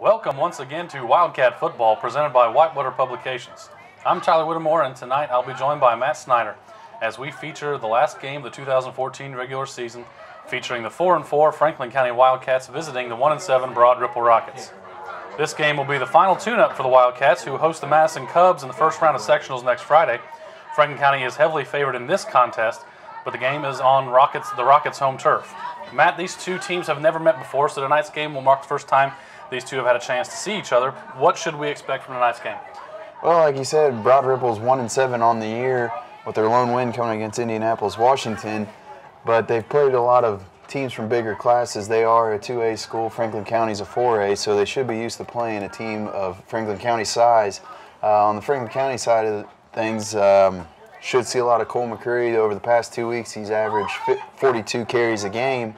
Welcome once again to Wildcat Football, presented by Whitewater Publications. I'm Tyler Whittemore, and tonight I'll be joined by Matt Snyder as we feature the last game of the 2014 regular season, featuring the 4-4 Franklin County Wildcats visiting the 1-7 Broadripple Rockets. This game will be the final tune-up for the Wildcats, who host the Madison Cubs in the first round of sectionals next Friday. Franklin County is heavily favored in this contest, but the game is on the Rockets' home turf. Matt, these two teams have never met before, so tonight's game will mark the first time these two have had a chance to see each other. What should we expect from tonight's game? Well, like you said, Broadripple's 1-7 on the year with their lone win coming against Indianapolis, Washington, but they've played a lot of teams from bigger classes. They are a 2A school. Franklin County's a 4A, so they should be used to playing a team of Franklin County size. On the Franklin County side of things, should see a lot of Cole McCreary. Over the past 2 weeks, he's averaged 42 carries a game.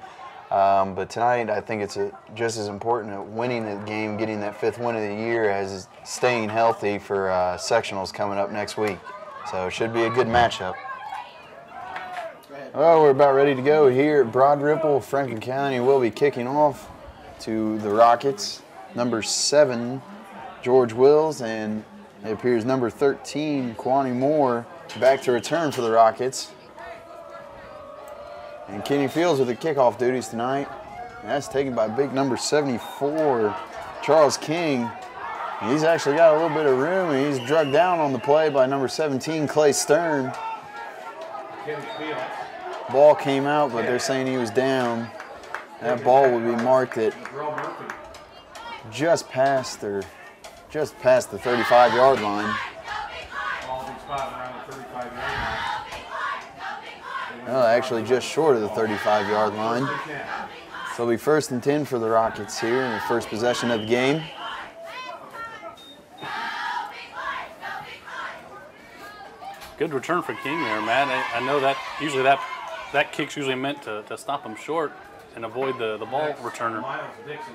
But tonight, I think it's just as important at winning the game, getting that 5th win of the year, as staying healthy for sectionals coming up next week. So it should be a good matchup. Well, we're about ready to go here at Broadripple. Franklin County will be kicking off to the Rockets. Number 7, George Wills, and it appears number 13, Kwani Moore, back to return for the Rockets. And Kenny Fields with the kickoff duties tonight. And that's taken by big number 74, Charles King. And he's actually got a little bit of room, and he's drugged down on the play by number 17, Clay Stern. Ball came out, but they're saying he was down. That ball would be marked at just past the 35-yard line. Well, actually just short of the 35-yard line. So it'll be 1st and 10 for the Rockets here in the first possession of the game. Good return for King there, Matt. I know that usually that kick's usually meant to stop him short and avoid the ball returner,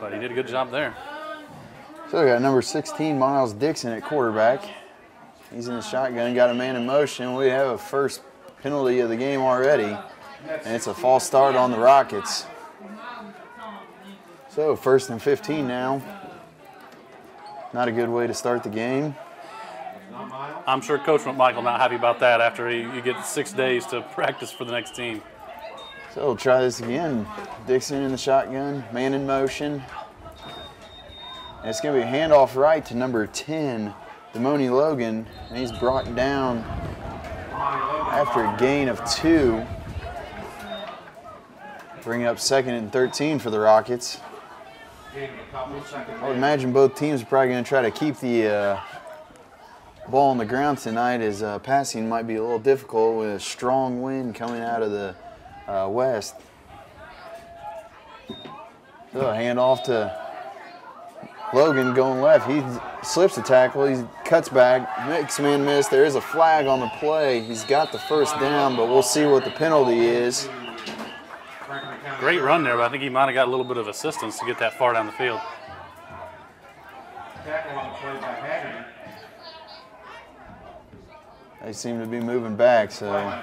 but he did a good job there. So we got number 16, Miles Dixon at quarterback. He's in the shotgun, got a man in motion. We have a first penalty of the game already, and it's a false start on the Rockets. So 1st and 15 now. Not a good way to start the game. I'm sure Coach McMichael not happy about that after you get 6 days to practice for the next team. So we'll try this again. Dixon in the shotgun, man in motion. And it's going to be a handoff right to number 10, Damoni Logan, and he's brought down after a gain of 2. Bring up 2nd and 13 for the Rockets. I would imagine both teams are probably going to try to keep the ball on the ground tonight, as passing might be a little difficult with a strong wind coming out of the west. So a handoff to Logan going left. He slips the tackle. He cuts back, makes man miss. There is a flag on the play. He's got the 1st down, but we'll see what the penalty is. Great run there, but I think he might have got a little bit of assistance to get that far down the field. They seem to be moving back, so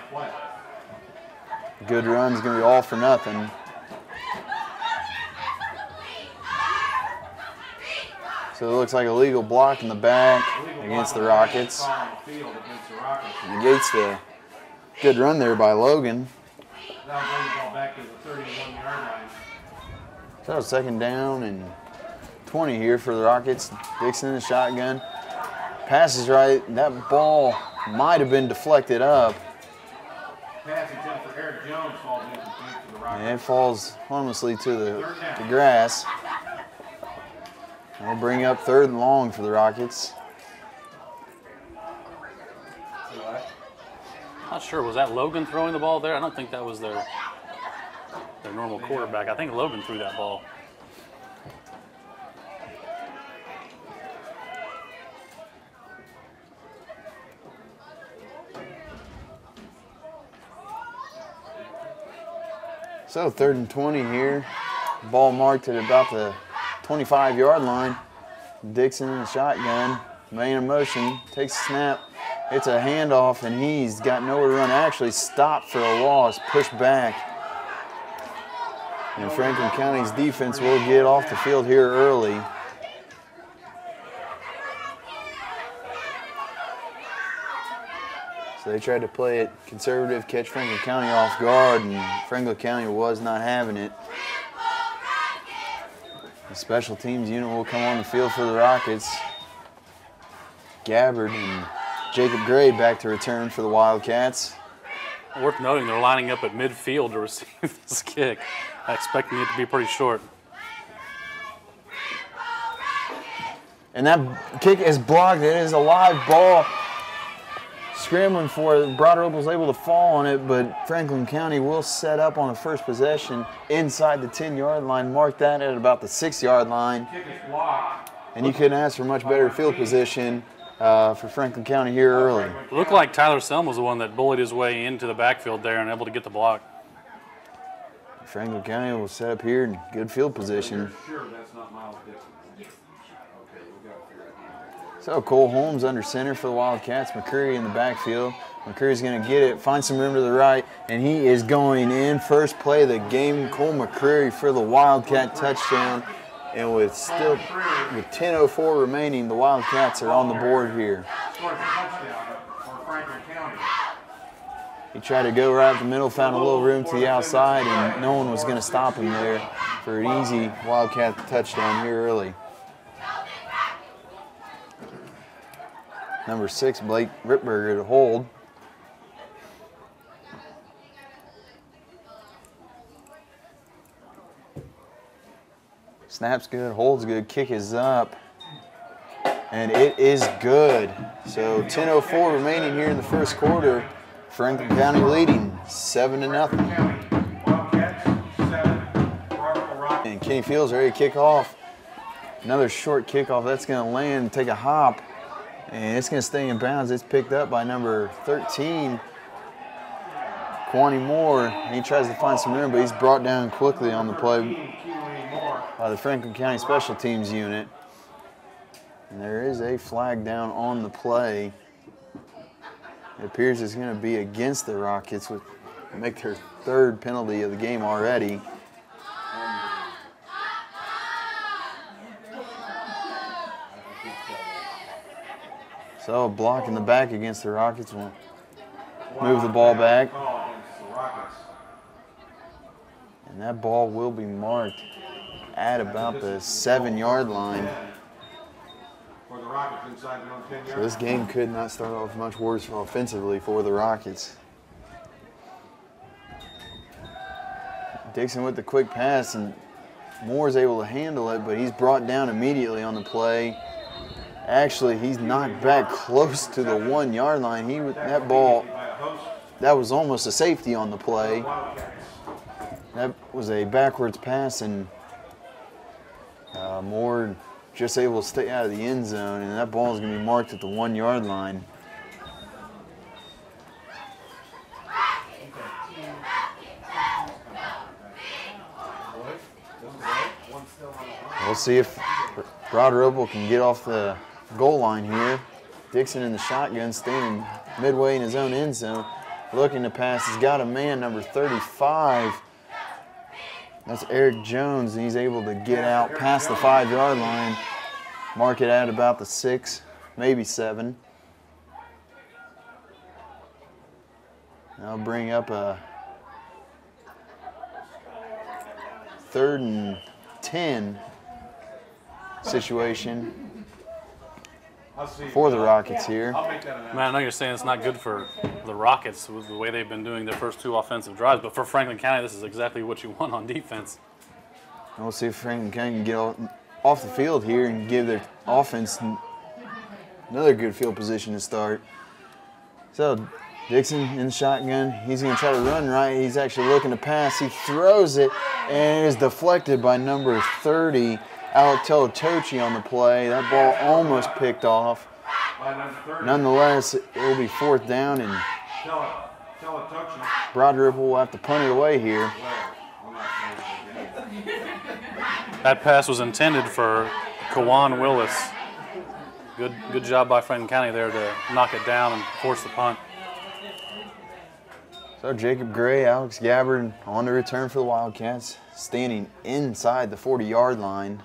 good run's going to be all for nothing. So it looks like a legal block in the back against the Rockets. Negates the good run there by Logan. So 2nd down and 20 here for the Rockets. Dixon in the shotgun. Passes right. That ball might have been deflected up. And it falls harmlessly to the grass. We'll bring up 3rd and long for the Rockets. Not sure, was that Logan throwing the ball there? I don't think that was their normal quarterback. I think Logan threw that ball. So 3rd and 20 here. Ball marked at about the 25-yard line. Dixon in the shotgun, man in motion, takes a snap. It's a handoff, and he's got nowhere to run. Actually stopped for a loss, pushed back. And Franklin County's defense will get off the field here early. So they tried to play it conservative, catch Franklin County off guard, and Franklin County was not having it. The special teams unit will come on the field for the Rockets. Gabbard and Jacob Gray back to return for the Wildcats. Worth noting, they're lining up at midfield to receive this kick, expecting it to be pretty short. And that kick is blocked. It is a live ball. Scrambling for it. Broadripple's able to fall on it, but Franklin County will set up on the first possession inside the 10-yard line. Mark that at about the 6-yard line. And you couldn't ask for much better field position for Franklin County here early. It looked like Tyler Selm was the one that bullied his way into the backfield there and able to get the block. Franklin County will set up here in good field position. So Cole Holmes under center for the Wildcats. McCurry in the backfield. McCurry's going to get it, find some room to the right, and he is going in. First play of the game, Cole McCurry for the Wildcat touchdown. And with 10:04 remaining, the Wildcats are on the board here. He tried to go right up the middle, found a little room to the outside, and no one was going to stop him there for an easy Wildcat touchdown here early. Number 6, Blake Rittberger to hold. Snap's good, holds good, kick is up. And it is good. So 10:04 remaining here in the first quarter. Franklin County leading 7-0. And Kenny Fields ready to kick off. Another short kickoff. That's going to land, take a hop. And it's going to stay in bounds. It's picked up by number 13, Kwani Moore. He tries to find some room, but he's brought down quickly on the play by the Franklin County Special Teams unit. And there is a flag down on the play. It appears it's going to be against the Rockets, which will make their third penalty of the game already. So a block in the back against the Rockets will move the ball back. And that ball will be marked at about the 7-yard line. So this game could not start off much worse offensively for the Rockets. Dixon with the quick pass, and Moore's able to handle it, but he's brought down immediately on the play. Actually, he's knocked back close to the 1-yard line. That ball, that was almost a safety on the play. That was a backwards pass, and Moore just able to stay out of the end zone, and that ball is going to be marked at the 1-yard line. We'll see if Broadripple can get off the goal line here. Dixon in the shotgun, standing midway in his own end zone, looking to pass. He's got a man, number 35. That's Eric Jones, and he's able to get out past the 5-yard line, mark it at about the 6, maybe 7. I'll bring up a 3rd and 10 situation for the Rockets here. Man, I know you're saying it's not good for the Rockets with the way they've been doing their first 2 offensive drives, but for Franklin County, this is exactly what you want on defense. And we'll see if Franklin County can get off the field here and give their offense another good field position to start. So Dixon in the shotgun. He's going to try to run right. He's actually looking to pass. He throws it, and it is deflected by number 30, Alec Teletochi on the play. That ball almost picked off. Nonetheless, it will be 4th down, and Broadripple will have to punt it away here. That pass was intended for Kawan Willis. Good job by Franklin County there to knock it down and force the punt. So Jacob Gray, Alex Gabbard on the return for the Wildcats, standing inside the 40-yard line.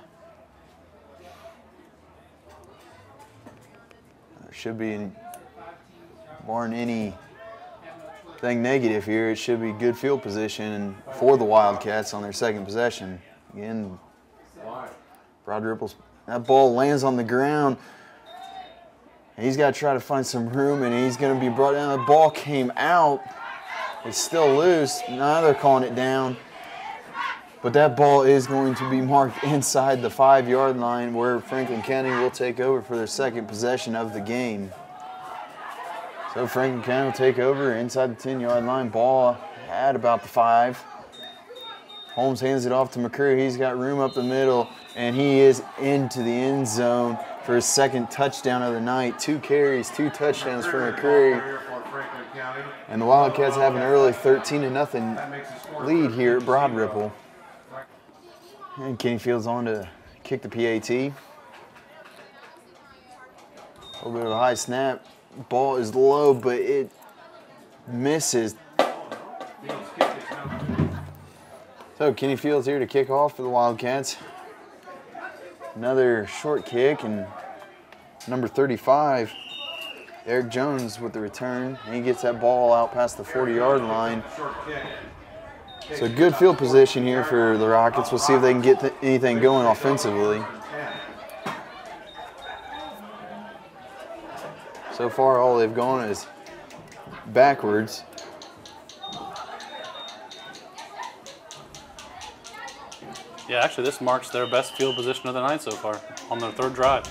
There should be, barring anything negative here, it should be good field position for the Wildcats on their second possession. Again, Broadripple's, that ball lands on the ground. He's got to try to find some room, and he's going to be brought down. The ball came out. It's still loose. Now they're calling it down. But that ball is going to be marked inside the 5-yard line, where Franklin County will take over for their second possession of the game. So Franklin County will take over inside the 10-yard line. Ball at about the 5. Holmes hands it off to McCreary. He's got room up the middle, and he is into the end zone for his second touchdown of the night. 2 carries, 2 touchdowns for McCreary. And the Wildcats have an early 13-0 lead here at Broadripple. And Kenny Fields on to kick the PAT. A little bit of a high snap. Ball is low, but it misses. So Kenny Fields here to kick off for the Wildcats. Another short kick, and number 35, Eric Jones with the return. And he gets that ball out past the 40-yard line. So good field position here for the Rockets. We'll see if they can get anything going offensively. So far, all they've gone is backwards. Yeah, actually, this marks their best field position of the night so far on their 3rd drive.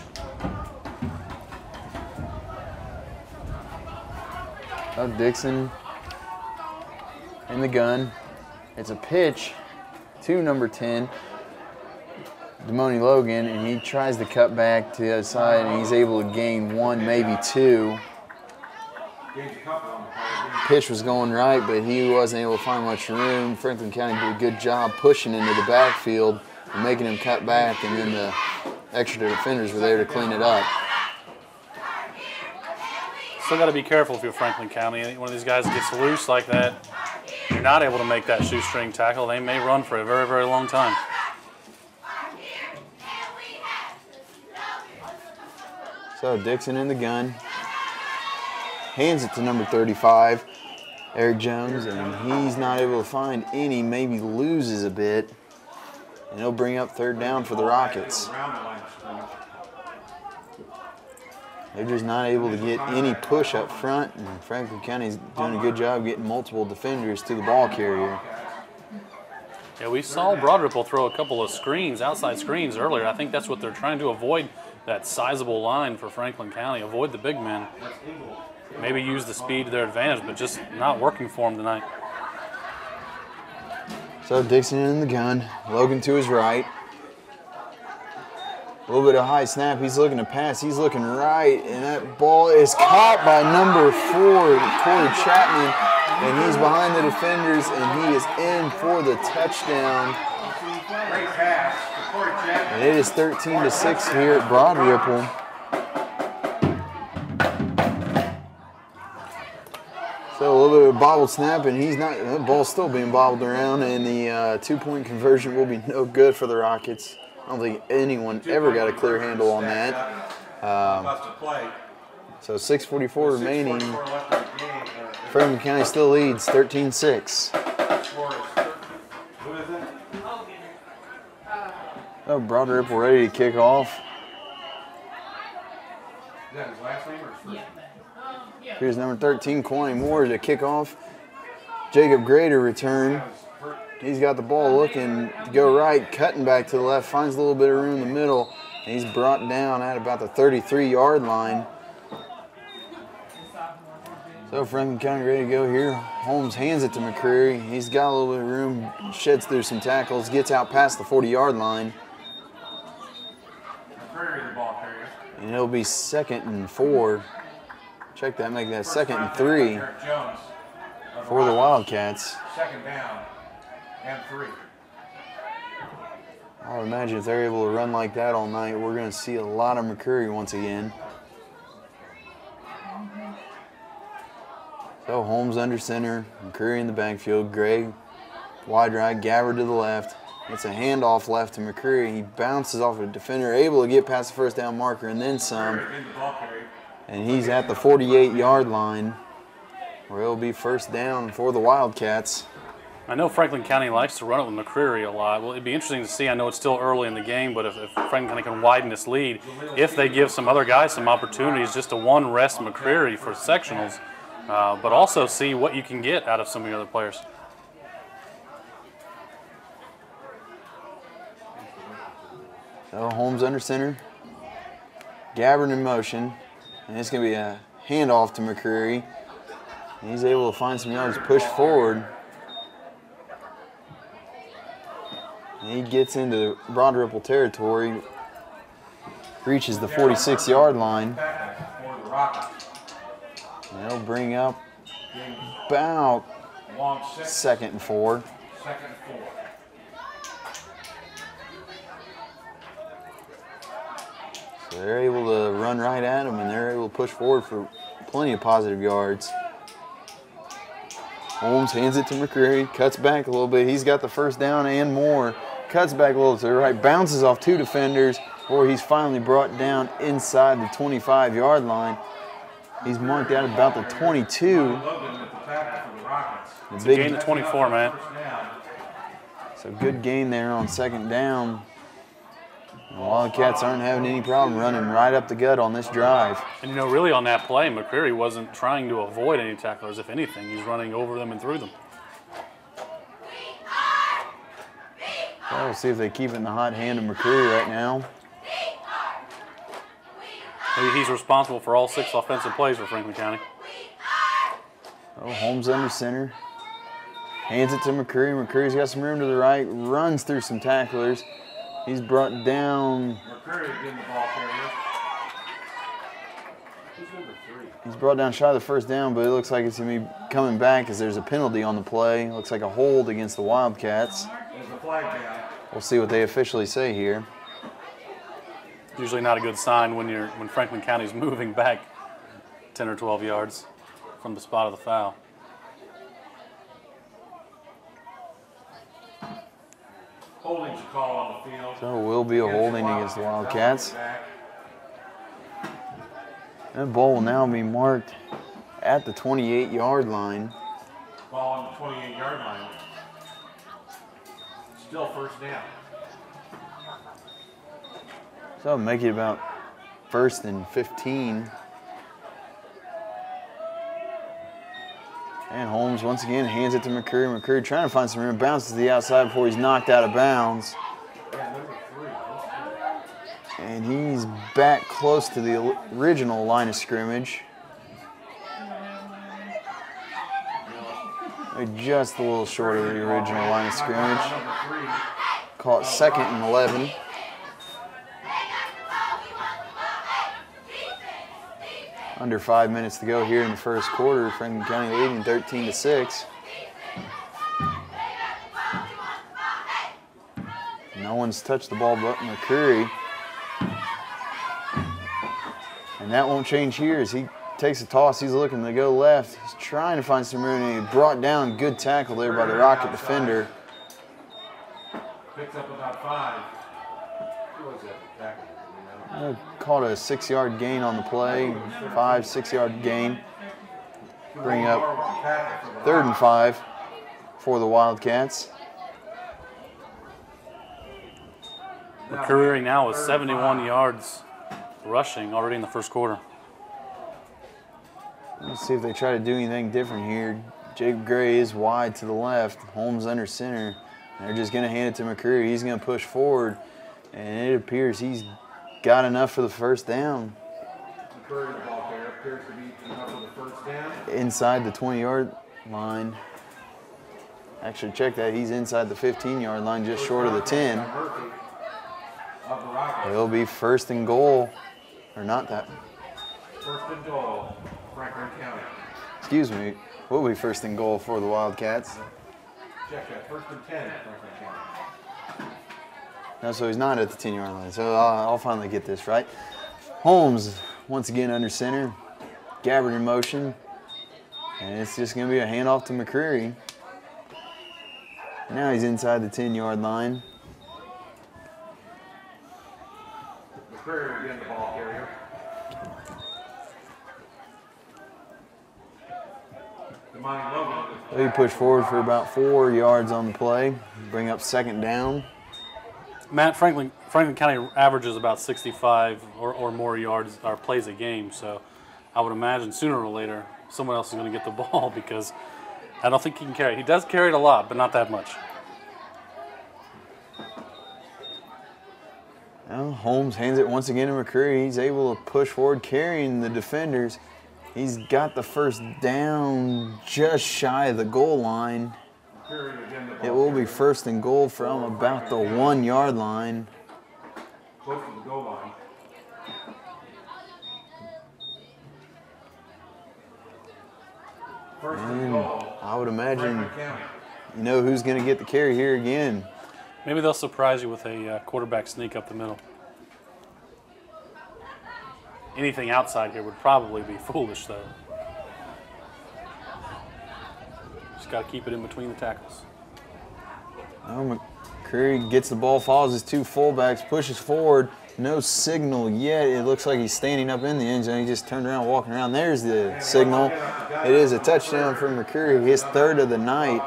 Oh, Dixon in the gun. It's a pitch to number 10, Damoni Logan, and he tries to cut back to the other side, and he's able to gain 1, maybe 2. Pitch was going right, but he wasn't able to find much room. Franklin County did a good job pushing into the backfield and making him cut back, and then the extra defenders were there to clean it up. Still got to be careful if you're Franklin County. One of these guys gets loose like that, you're not able to make that shoestring tackle. They may run for a very, very long time. So Dixon in the gun. Hands it to number 35, Eric Jones, and he's not able to find any, maybe loses a bit. And he'll bring up 3rd down for the Rockets. They're just not able to get any push up front, and Franklin County's doing a good job getting multiple defenders to the ball carrier. Yeah, we saw Broadripple throw a couple of screens, outside screens earlier. I think that's what they're trying to avoid, that sizable line for Franklin County, avoid the big men. Maybe use the speed to their advantage, but just not working for them tonight. So Dixon in the gun, Logan to his right. A little bit of high snap, he's looking to pass, he's looking right, and that ball is caught by number 4, Corey Chapman, and he's behind the defenders, and he is in for the touchdown. And it is 13-6 here at Broadripple. So a little bit of a bobbled snap, and the ball's still being bobbled around, and the 2-point conversion will be no good for the Rockets. I don't think anyone ever got a clear handle on that. So 6:44 remaining. Franklin County still leads 13-6. Oh, Broadripple ready to kick off. Here's number 13, Kwani Moore to kick off. Jacob Gray to return. He's got the ball looking to go right, cutting back to the left, finds a little bit of room in the middle, and he's brought down at about the 33-yard line. So Franklin County ready to go here. Holmes hands it to McCreary. He's got a little bit of room, sheds through some tackles, gets out past the 40-yard line. And it'll be 2nd and 4. Check that, make that 2nd and 3 for the Wildcats. 2nd down and 3. I would imagine if they're able to run like that all night, we're going to see a lot of McCreary once again. So Holmes Holmes under center, McCreary in the backfield. Gray, wide right, Gabbard to the left. It's a handoff left to McCreary. He bounces off a defender, able to get past the first down marker and then some. And he's at the 48-yard line, where it'll be first down for the Wildcats. I know Franklin County likes to run it with McCreary a lot. Well, it'd be interesting to see. I know it's still early in the game, but if Franklin County can widen this lead, if they give some other guys some opportunities just to one rest McCreary for sectionals, but also see what you can get out of some of the other players. So Holmes under center, Gabbard in motion, and it's going to be a handoff to McCreary. He's able to find some yards, push forward. And he gets into Broadripple territory, reaches the 46-yard line. And they'll bring up about 2nd and 4. So they're able to run right at him, and they're able to push forward for plenty of positive yards. Holmes hands it to McCreary, cuts back a little bit. He's got the first down and more. Cuts back a little to the right, bounces off 2 defenders before he's finally brought down inside the 25-yard line. He's marked out about the 22. It's a gain of 24, man. So good gain there on 2nd down. The Wildcats aren't having any problem running right up the gut on this drive. And, you know, really on that play, McCreary wasn't trying to avoid any tacklers. If anything, he's running over them and through them. Well, we'll see if they keep it in the hot hand of McCreary right now. Maybe he's responsible for all 6 offensive plays for Franklin County. Oh, Holmes under center. Hands it to McCreary. McCreary's got some room to the right, runs through some tacklers. He's brought down. McCreary getting the ball carrier. He's brought down shy of the first down, but it looks like it's going to be coming back as there's a penalty on the play. Looks like a hold against the Wildcats. There's the flag down. We'll see what they officially say here. Usually not a good sign when Franklin County's moving back 10 or 12 yards from the spot of the foul. Holding's a call on the field. So it will be a holding against the Wildcats. That ball will now be marked at the 28-yard line. Ball on the 28-yard line. Still first down. So it'll make it about 1st and 15. And Holmes once again hands it to McCreary. McCreary trying to find some room, bounces to the outside before he's knocked out of bounds. And he's back close to the original line of scrimmage. Just a little short of the original line of scrimmage. Call it 2nd and 11. Under 5 minutes to go here in the first quarter. Franklin County leading 13-6. No one's touched the ball but McCreary. And that won't change here as he takes a toss. He's looking to go left. He's trying to find some room, and he brought down. Good tackle there by the Rocket defender. Picks up about 5. Who was that tackle? Caught a 6-yard gain on the play, 5-6-yard gain. Bring up 3rd and 5 for the Wildcats. McCreary now with 71 yards rushing already in the first quarter. Let's see if they try to do anything different here. Jacob Gray is wide to the left. Holmes under center. They're just going to hand it to McCreary. He's going to push forward, and it appears he's got enough for the first down. McCreary, the ball carrier, appears to be enough for the first down. Inside the 20-yard line. Actually, check that. He's inside the 15-yard line, just short of the 10. It'll be 1st and goal. Or not that. 1st and goal, Franklin County. Excuse me. Will be 1st and goal for the Wildcats. Check that. 1st and 10, Franklin County. No, so he's not at the 10-yard line. So I'll finally get this right. Holmes, once again under center. Gabbard in motion. And it's just going to be a handoff to McCreary. Now he's inside the 10-yard line. McCreary again, the ball carrier. He pushed forward for about 4 yards on the play. Bring up second down. Matt, Franklin County averages about 65 or more yards or plays a game, so I would imagine sooner or later someone else is going to get the ball because I don't think he can carry it. He does carry it a lot, but not that much. Well, Holmes hands it once again to McCreary. He's able to push forward, carrying the defenders. He's got the first down just shy of the goal line. It will be first and goal from about the 1 yard line. Close to the goal line. First and goal. I would imagine you know who's going to get the carry here again. Maybe they'll surprise you with a quarterback sneak up the middle. Anything outside here would probably be foolish, though. Just got to keep it in between the tackles. Well, McCreary gets the ball, follows his two fullbacks, pushes forward. No signal yet. It looks like he's standing up in the end zone. He just turned around, walking around. There's the signal. It is a touchdown for McCreary, his third of the night.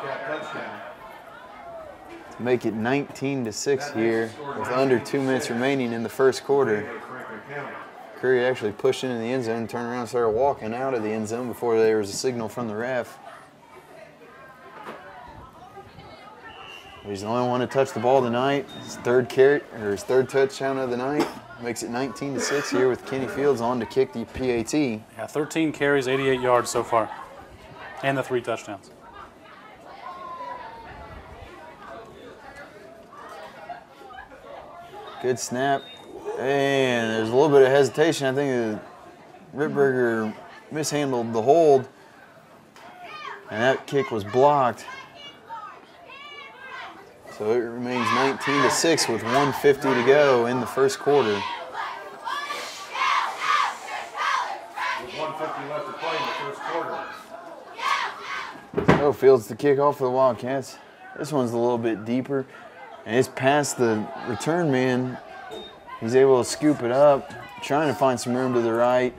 To make it 19-6 here with under 2 minutes remaining in the first quarter. McCreary actually pushed into the end zone, turned around and started walking out of the end zone before there was a signal from the ref. He's the only one to touch the ball tonight. His third touchdown of the night. Makes it 19-6 here with Kenny Fields on to kick the PAT. Yeah, 13 carries, 88 yards so far, and the 3 touchdowns. Good snap. And there's a little bit of hesitation. I think Rittberger mishandled the hold, and that kick was blocked. So it remains 19-6 with 1:50 to go in the first quarter. With 1:50 left to play in the first quarter. So Fields to kick off for the Wildcats. This one's a little bit deeper, and it's past the return man. He's able to scoop it up, trying to find some room to the right.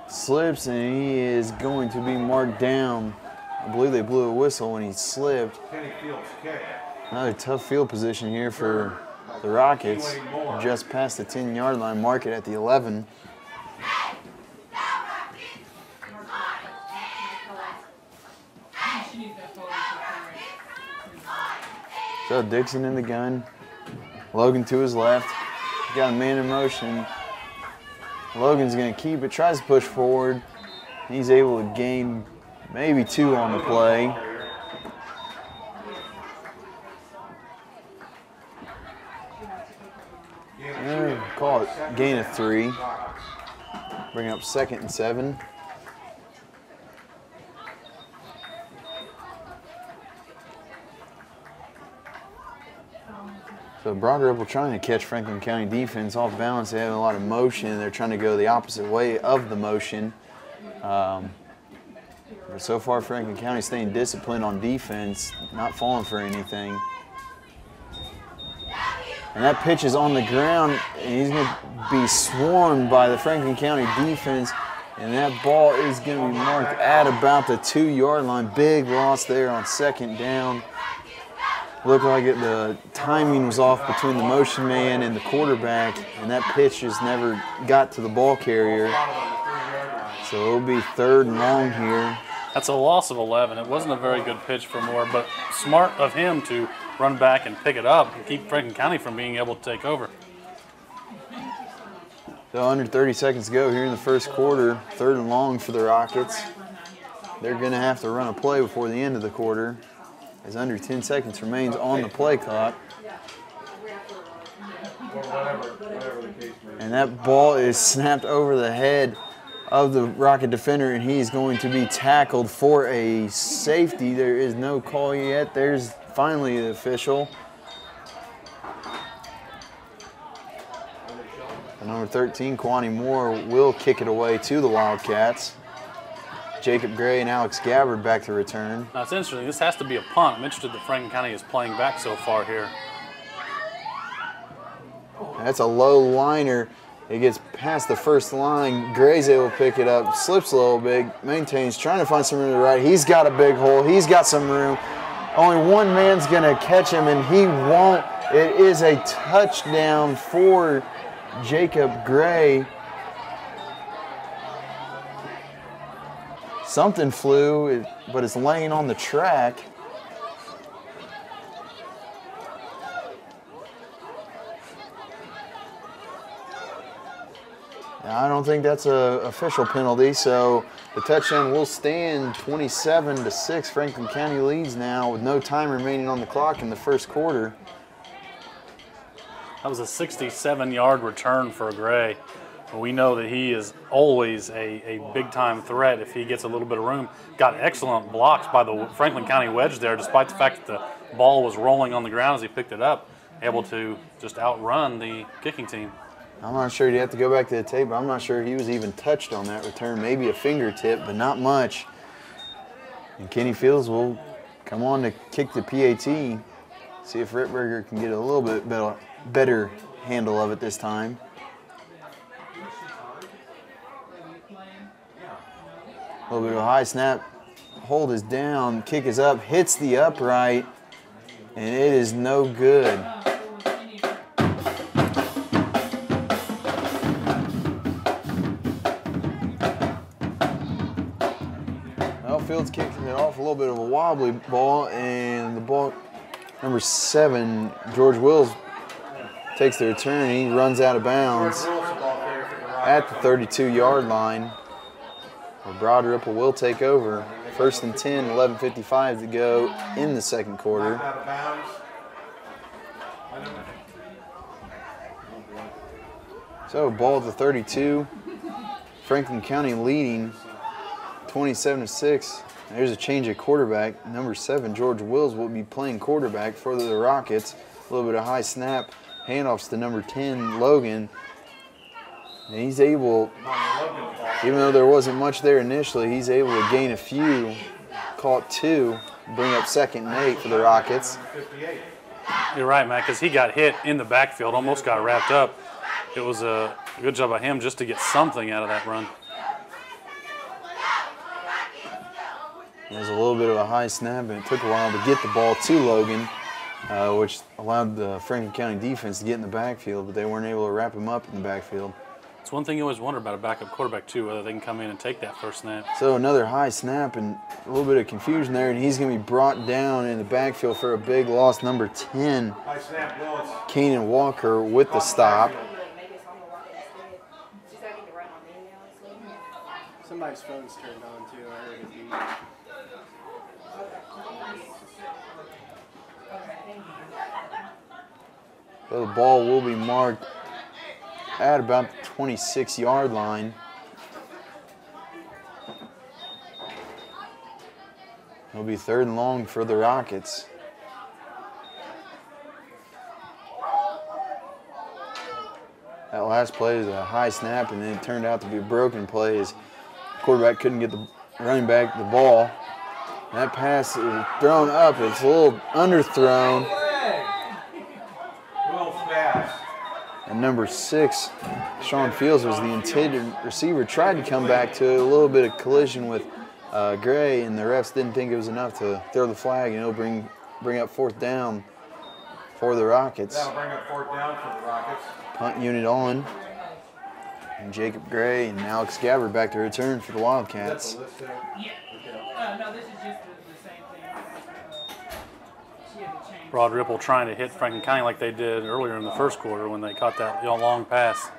Slips, and he is going to be marked down. I believe they blew a whistle when he slipped. Kenny Fields kick. Another tough field position here for the Rockets. Just past the 10-yard line, mark it at the 11. So Dixon in the gun. Logan to his left. Got a man in motion. Logan's going to keep it, tries to push forward. He's able to gain maybe 2 on the play. Call it gain of 3. Bring up 2nd and 7. So Broadripple trying to catch Franklin County defense off balance. They have a lot of motion. They're trying to go the opposite way of the motion. But so far, Franklin County staying disciplined on defense, not falling for anything. And that pitch is on the ground, and he's going to be swarmed by the Franklin County defense. And that ball is going to be marked at about the 2-yard line. Big loss there on 2nd down. Looked like the timing was off between the motion man and the quarterback, and that pitch just never got to the ball carrier. So it'll be 3rd and long here. That's a loss of 11. It wasn't a very good pitch for Moore, but smart of him to run back and pick it up and keep Franklin County from being able to take over. So under 30 seconds to go here in the first quarter, 3rd and long for the Rockets. They're going to have to run a play before the end of the quarter, as under 10 seconds remains on the play clock. And that ball is snapped over the head of the Rocket defender, and he's going to be tackled for a safety. There is no call yet. There's finally the official. And number 13, Kwani Moore, will kick it away to the Wildcats. Jacob Gray and Alex Gabbard back to return. Now, it's interesting. This has to be a punt. I'm interested that Franklin County is playing back so far here. That's a low liner. It gets past the first line. Gray's able to pick it up, slips a little bit, maintains, trying to find some room to the right. He's got a big hole. He's got some room. Only one man's going to catch him, and he won't. It is a touchdown for Jacob Gray. Something flew, but it's laying on the track. I don't think that's an official penalty, so the touchdown will stand 27-6. Franklin County leads now with no time remaining on the clock in the first quarter. That was a 67-yard return for Gray. We know that he is always a big-time threat if he gets a little bit of room. Got excellent blocks by the Franklin County wedge there, despite the fact that the ball was rolling on the ground as he picked it up, able to just outrun the kicking team. I'm not sure. You have to go back to the tape, but I'm not sure he was even touched on that return. Maybe a fingertip, but not much. And Kenny Fields will come on to kick the PAT. See if Rittberger can get a little bit better handle of it this time. A little bit of a high snap. Hold is down. Kick is up. Hits the upright. And it is no good. Well, Fields kicked it off a little bit of a wobbly ball. And the ball, number 7, George Wills, takes the return. He runs out of bounds at the 32-yard line. Broadripple will take over. 1st and 10, 11:55 to go in the second quarter. So ball at the 32. Franklin County leading 27-6. There's a change at quarterback. Number 7, George Wills, will be playing quarterback for the Rockets. A little bit of high snap. Handoffs to number 10, Logan. And he's able, even though there wasn't much there initially, he's able to gain a few, caught 2, bring up 2nd and 8 for the Rockets. You're right, Matt, because he got hit in the backfield, almost got wrapped up. It was a good job by him just to get something out of that run. There's a little bit of a high snap, and it took a while to get the ball to Logan, which allowed the Franklin County defense to get in the backfield, but they weren't able to wrap him up in the backfield. It's one thing you always wonder about a backup quarterback, too, whether they can come in and take that first snap. So another high snap and a little bit of confusion there, and he's going to be brought down in the backfield for a big loss. Number 10, Keenan Walker with the stop. Somebody's phone's turned on, too. I heard it beep. So the ball will be marked at about the 26-yard line. It'll be 3rd and long for the Rockets. That last play is a high snap, and then it turned out to be a broken play as the quarterback couldn't get the running back the ball. That pass is thrown up. It's a little underthrown. And number 6, Sean Fields, was the intended receiver, tried to come back to it. A little bit of collision with Gray, and the refs didn't think it was enough to throw the flag, and it'll bring up 4th down for the Rockets. That'll bring up 4th down for the Rockets. Punt unit on. And Jacob Gray and Alex Gabbard back to return for the Wildcats. No, this is just the same thing. She had to change. Broadripple trying to hit Franklin County like they did earlier in the first quarter when they caught that long pass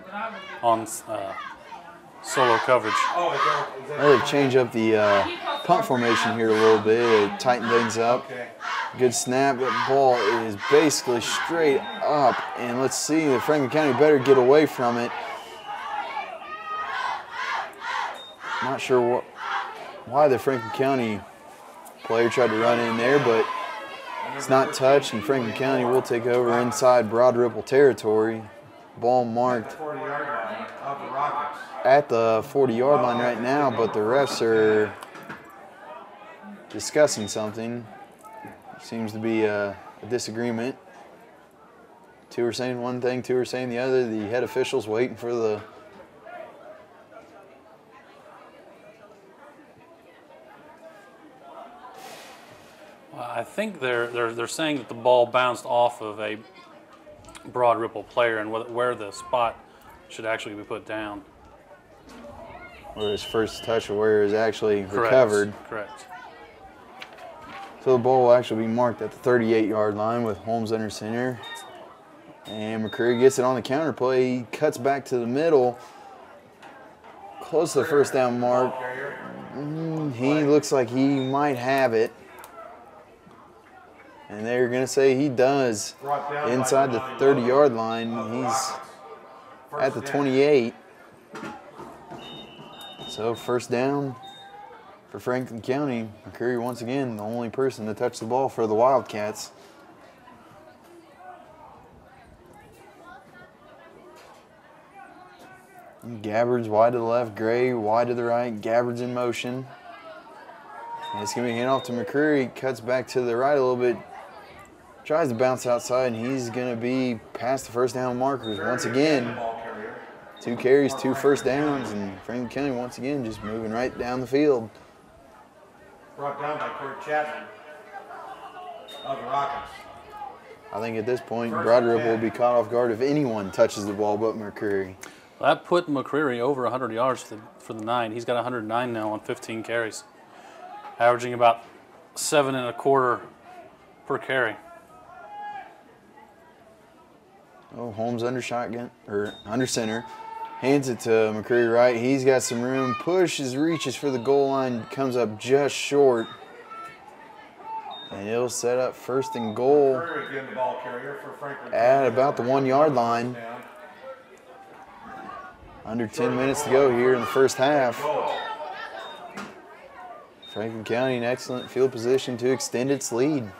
on solo coverage. They'll change up the punt formation here a little bit. They tighten things up. Good snap. That ball is basically straight up. And let's see, the Franklin County better get away from it. Not sure why the Franklin County player tried to run in there, but it's not touched, and Franklin County will take over inside Broadripple territory. Ball marked at the 40-yard line right now, but the refs are discussing something. Seems to be a disagreement. Two are saying one thing, two are saying the other. The head official's waiting for the I think they're saying that the ball bounced off of a Broadripple player and where the spot should actually be put down. where his first touch or where it was actually Correct. recovered. Correct. So the ball will actually be marked at the 38-yard line with Holmes under center. And McCreary gets it on the counter play. He cuts back to the middle, close to the first down mark. He looks like he might have it. And they're going to say he does inside the 30-yard line. He's at the 28. So first down for Franklin County. McCreary once again the only person to touch the ball for the Wildcats. Gabbard's wide to the left, Gray wide to the right. Gabbard's in motion. And it's going to be handoff to McCreary. Cuts back to the right a little bit. Tries to bounce outside, and he's going to be past the first down markers once again. 2 carries, 2 first downs, and Franklin County once again just moving right down the field. Brought down by Kurt Chapman of the Rockets. I think at this point, Broadripple will be caught off guard if anyone touches the ball but McCreary. That put McCreary over 100 yards for the night. He's got 109 now on 15 carries, averaging about 7 1/4 per carry. Oh, Holmes under shotgun, or under center. Hands it to McCreary right. He's got some room. Pushes, reaches for the goal line. Comes up just short. And it'll set up first and goal at about the 1-yard line. Under 10 minutes to go here in the first half. Franklin County in excellent field position to extend its lead.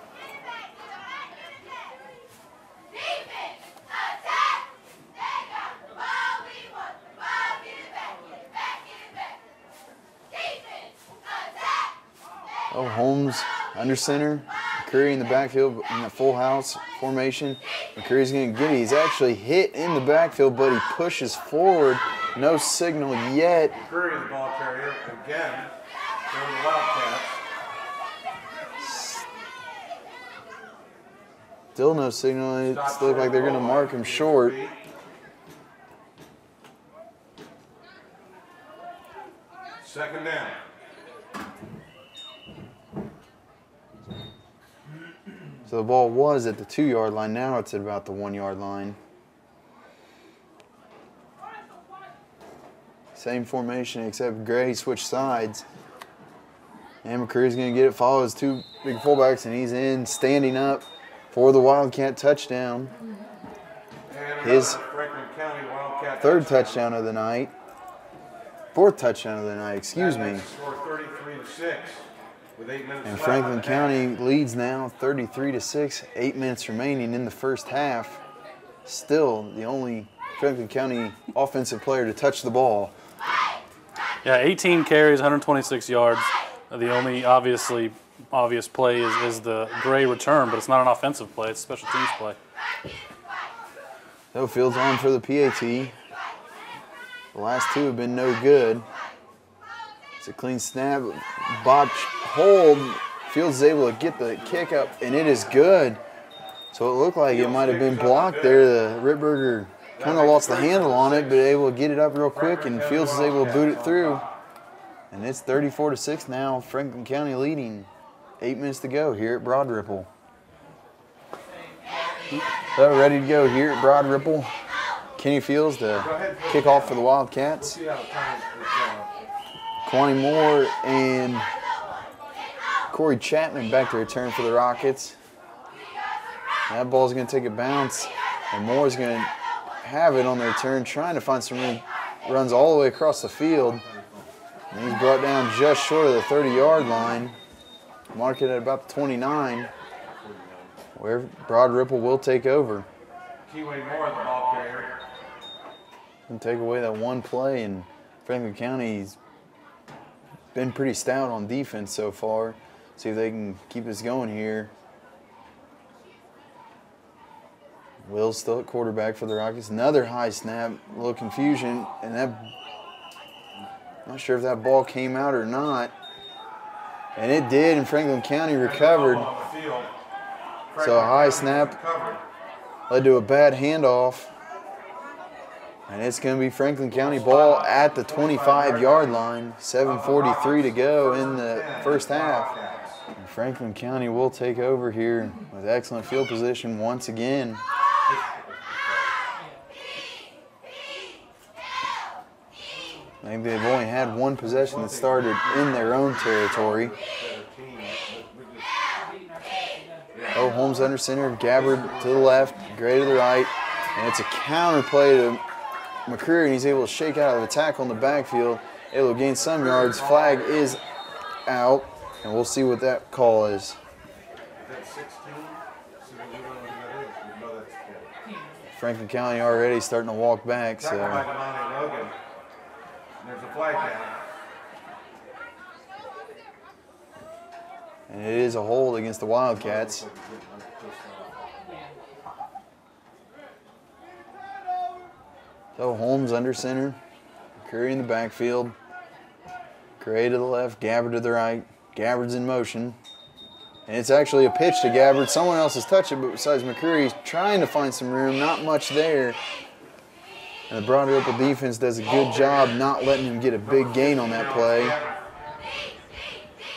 Oh, Holmes under center. McCreary in the backfield in the full house formation. McCreary's going to get it. He's actually hit in the backfield, but he pushes forward. No signal yet. McCreary the ball carrier again for the Wildcats. Still no signal. It looks like they're going to mark him short. Second down. So the ball was at the 2-yard line. Now it's at about the 1-yard line. Same formation except Gray switched sides. And McCreary's going to get it. Follows 2 big fullbacks, and he's in, standing up for the Wildcat touchdown. His third touchdown of the night. 4th touchdown of the night, excuse me. Score 33-6 with 8 minutes And left. Franklin County leads now 33-6. 8 minutes remaining in the first half. Still the only Franklin County offensive player to touch the ball. Yeah, 18 carries, 126 yards. The only obvious play is the Gray return, but it's not an offensive play. It's a special teams play. So Fields on for the PAT. The last 2 have been no good. It's a clean snap, botch hold. Fields is able to get the kick up, and it is good. So it looked like it might have been blocked there. The Rittberger kind of lost the handle on it, but able to get it up real quick, and Fields is able to boot it through. And it's 34-6 now. Franklin County leading. 8 minutes to go here at Broadripple. So ready to go here at Broadripple. Kenny Fields to kick off for the Wildcats. Kwani Moore and Corey Chapman back to return for the Rockets. That ball's going to take a bounce, and Moore's going to have it on the return, trying to find some room. Runs all the way across the field. And he's brought down just short of the 30-yard line. Mark it at about the 29, where Broadripple will take over. Keyway Moore, the ball carrier. And take away that one play, and Franklin County's been pretty stout on defense so far. See if they can keep this going here. Will's still at quarterback for the Rockets. Another high snap, a little confusion, and not sure if that ball came out or not. And it did, and Franklin County recovered. So a high snap led to a bad handoff. And it's going to be Franklin County ball at the 25-yard line. 7:43 to go in the first half. And Franklin County will take over here with excellent field position once again. I think they've only had one possession that started in their own territory. Oh, Holmes under center, Gabbard to the left, Gray to the right. And it's a counter play to McCreary, and he's able to shake out of a tackle in the backfield, able to gain some yards. Flag is out, and we'll see what that call is. Franklin County already starting to walk back, so. There's a flag down. And it is a hold against the Wildcats. So Holmes under center, Curry in the backfield, Gray to the left, Gabbard to the right. Gabbard's in motion. And it's actually a pitch to Gabbard. Someone else has touched it, but besides McCreary, he's trying to find some room, not much there. And the Broadripple defense does a good job not letting him get a big gain on that play.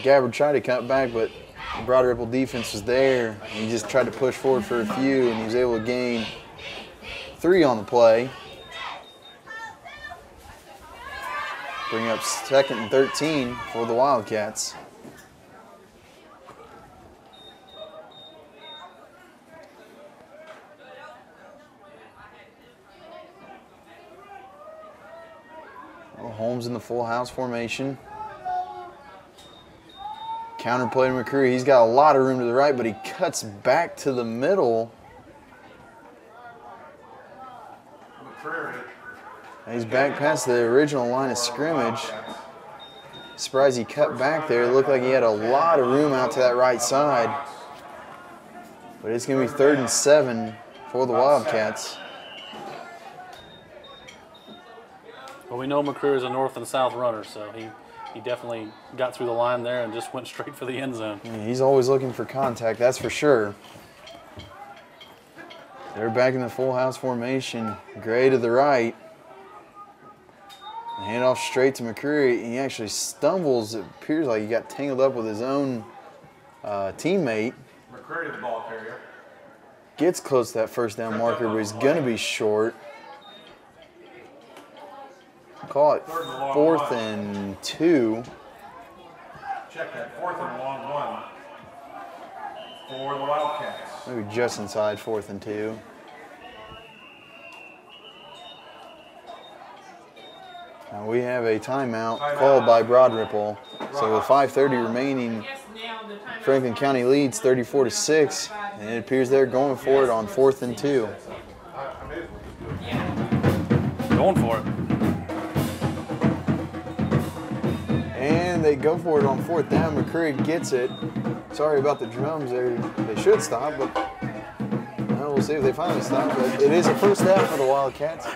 Gabbard tried to cut back, but the Broadripple defense was there. He just tried to push forward for a few, and he was able to gain 3 on the play. Bring up 2nd and 13 for the Wildcats. Well, Holmes in the full house formation. Counter play to McCreary. He's got a lot of room to the right, but he cuts back to the middle. He's back past the original line of scrimmage. Surprised he cut back there. It looked like he had a lot of room out to that right side. But it's going to be 3rd and 7 for the Wildcats. Well, we know McCreary is a north and south runner, so he definitely got through the line there and just went straight for the end zone. Yeah, he's always looking for contact, that's for sure. They're back in the full house formation. Gray to the right. Hand off straight to McCreary. He actually stumbles. It appears like he got tangled up with his own teammate. McCreary, the ball carrier. Gets close to that first down marker, but he's going to be short. Call it 4th and 2. Check that, 4th and long 1 for the Wildcats. Maybe just inside 4th and 2. Now we have a timeout called by Broadripple. So with 5:30 remaining, Franklin County leads 34-6, and it appears they're going for it on 4th and 2. Going for it. And they go for it on 4th down. McCreary gets it. Sorry about the drums there. They should stop, but we'll see if they finally stop. But it is a first down for the Wildcats.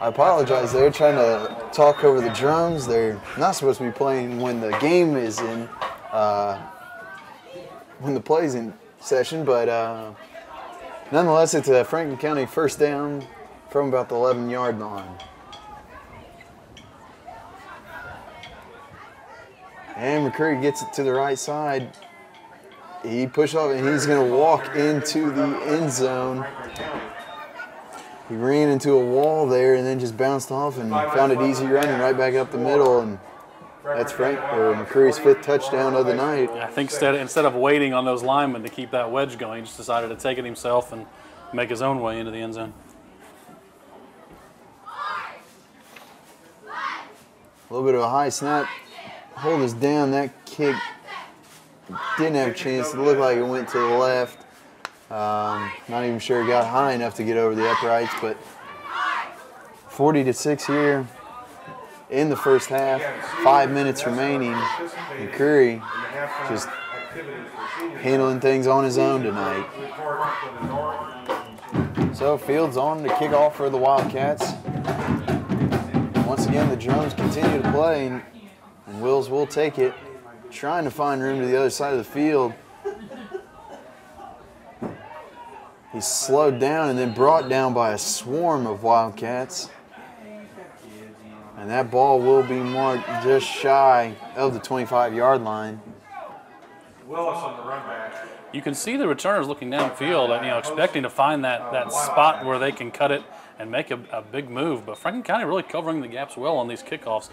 I apologize. They're trying to talk over the drums. They're not supposed to be playing when the game is in, when the play's in session. But nonetheless, it's a Franklin County first down from about the 11-yard line. And McCreary gets it to the right side. He pushes off, and he's going to walk into the end zone. He ran into a wall there and then just bounced off and found it easy running right back up the middle. And that's McCreary's 5th touchdown of the night. I think instead of waiting on those linemen to keep that wedge going, he just decided to take it himself and make his own way into the end zone. A little bit of a high snap. Hold us down. That kick didn't have a chance. It looked like it went to the left. Not even sure it got high enough to get over the uprights, but 40-6 here. in the first half. 5 minutes remaining. McCreary just handling things on his own tonight. So Fields on to kick off for the Wildcats. Once again, the drums continue to play, and Wills will take it, trying to find room to the other side of the field. He's slowed down and then brought down by a swarm of Wildcats. And that ball will be marked just shy of the 25-yard line. Willis on the run back. You can see the returners looking downfield, expecting to find that spot where they can cut it and make a big move. But Franklin County really covering the gaps well on these kickoffs,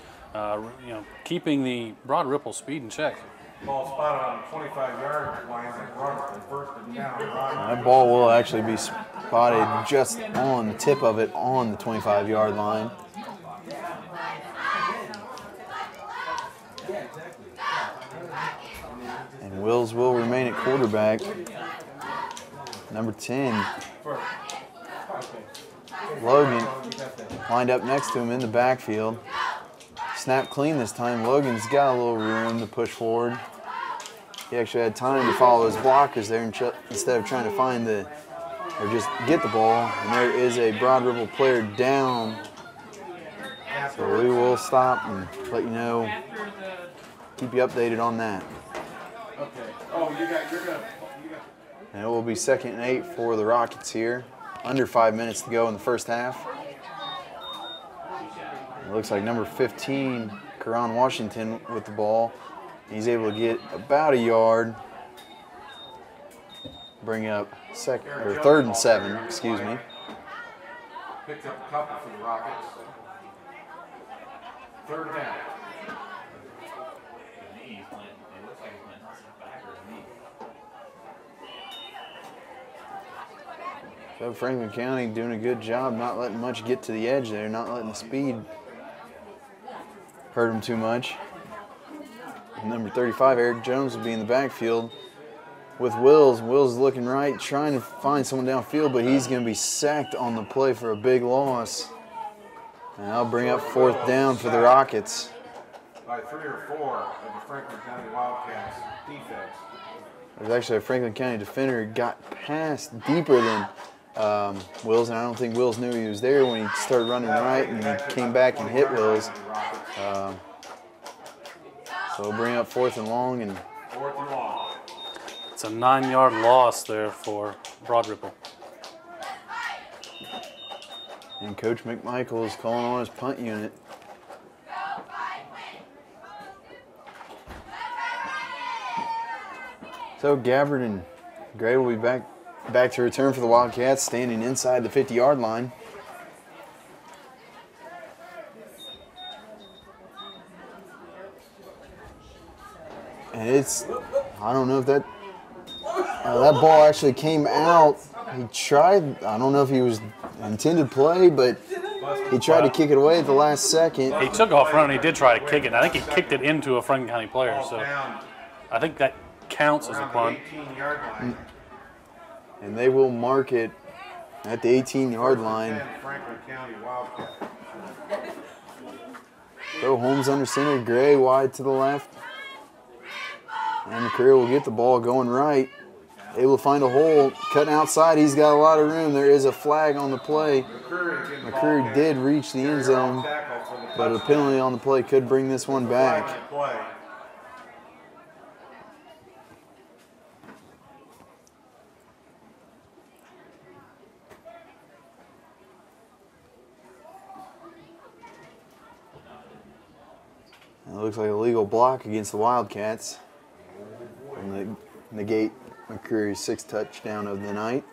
keeping the Broadripple speed in check. Ball spotted on the 25-yard line and run for first and down. That ball will actually be spotted just on the tip of it on the 25-yard line. And Wills will remain at quarterback. Number 10, Logan, lined up next to him in the backfield. Snap clean this time. Logan's got a little room to push forward. He actually had time to follow his blockers there instead of trying to find or just get the ball. And there is a Broadripple player down. So we will stop and let you know, keep you updated on that. Okay. Oh, you're gonna. And it will be 2nd and 8 for the Rockets here. Under 5 minutes to go in the first half. It looks like number 15, Karan Washington, with the ball. He's able to get about a yard. Bring up 3rd and 7, excuse me. Picked up a couple for the Rockets. 3rd down. So Franklin County doing a good job not letting much get to the edge there, not letting the speed hurt them too much. Number 35, Eric Jones, will be in the backfield with Wills. Wills is looking right, trying to find someone downfield, but he's going to be sacked on the play for a big loss. And that'll bring up 4th down for the Rockets. By 3 or 4 of the Franklin County Wildcats defense. There's actually a Franklin County defender who got past deeper than Wills, and I don't think Wills knew he was there when he started running right, and he came back and hit Wills. So we'll bring up 4th and long. 4th and long. It's a 9-yard loss there for Broadripple. And Coach McMichael is calling on his punt unit. So Gabbard and Gray will be back to return for the Wildcats, standing inside the 50-yard line. And I don't know if that ball actually came out. He tried, I don't know if he was intended play, but he tried to kick it away at the last second. He took off running, he did try to kick it, and I think he kicked it into a Franklin County player, so I think that counts as a punt. And they will mark it at the 18-yard line. Franklin County Wildcats. So Holmes under center, Gray wide to the left. And McCreary will get the ball going right. Able to find a hole, cutting outside. He's got a lot of room. There is a flag on the play. McCreary did reach the end zone, but a penalty on the play could bring this one back. It looks like a legal block against the Wildcats. And negate McCreary's 6th touchdown of the night.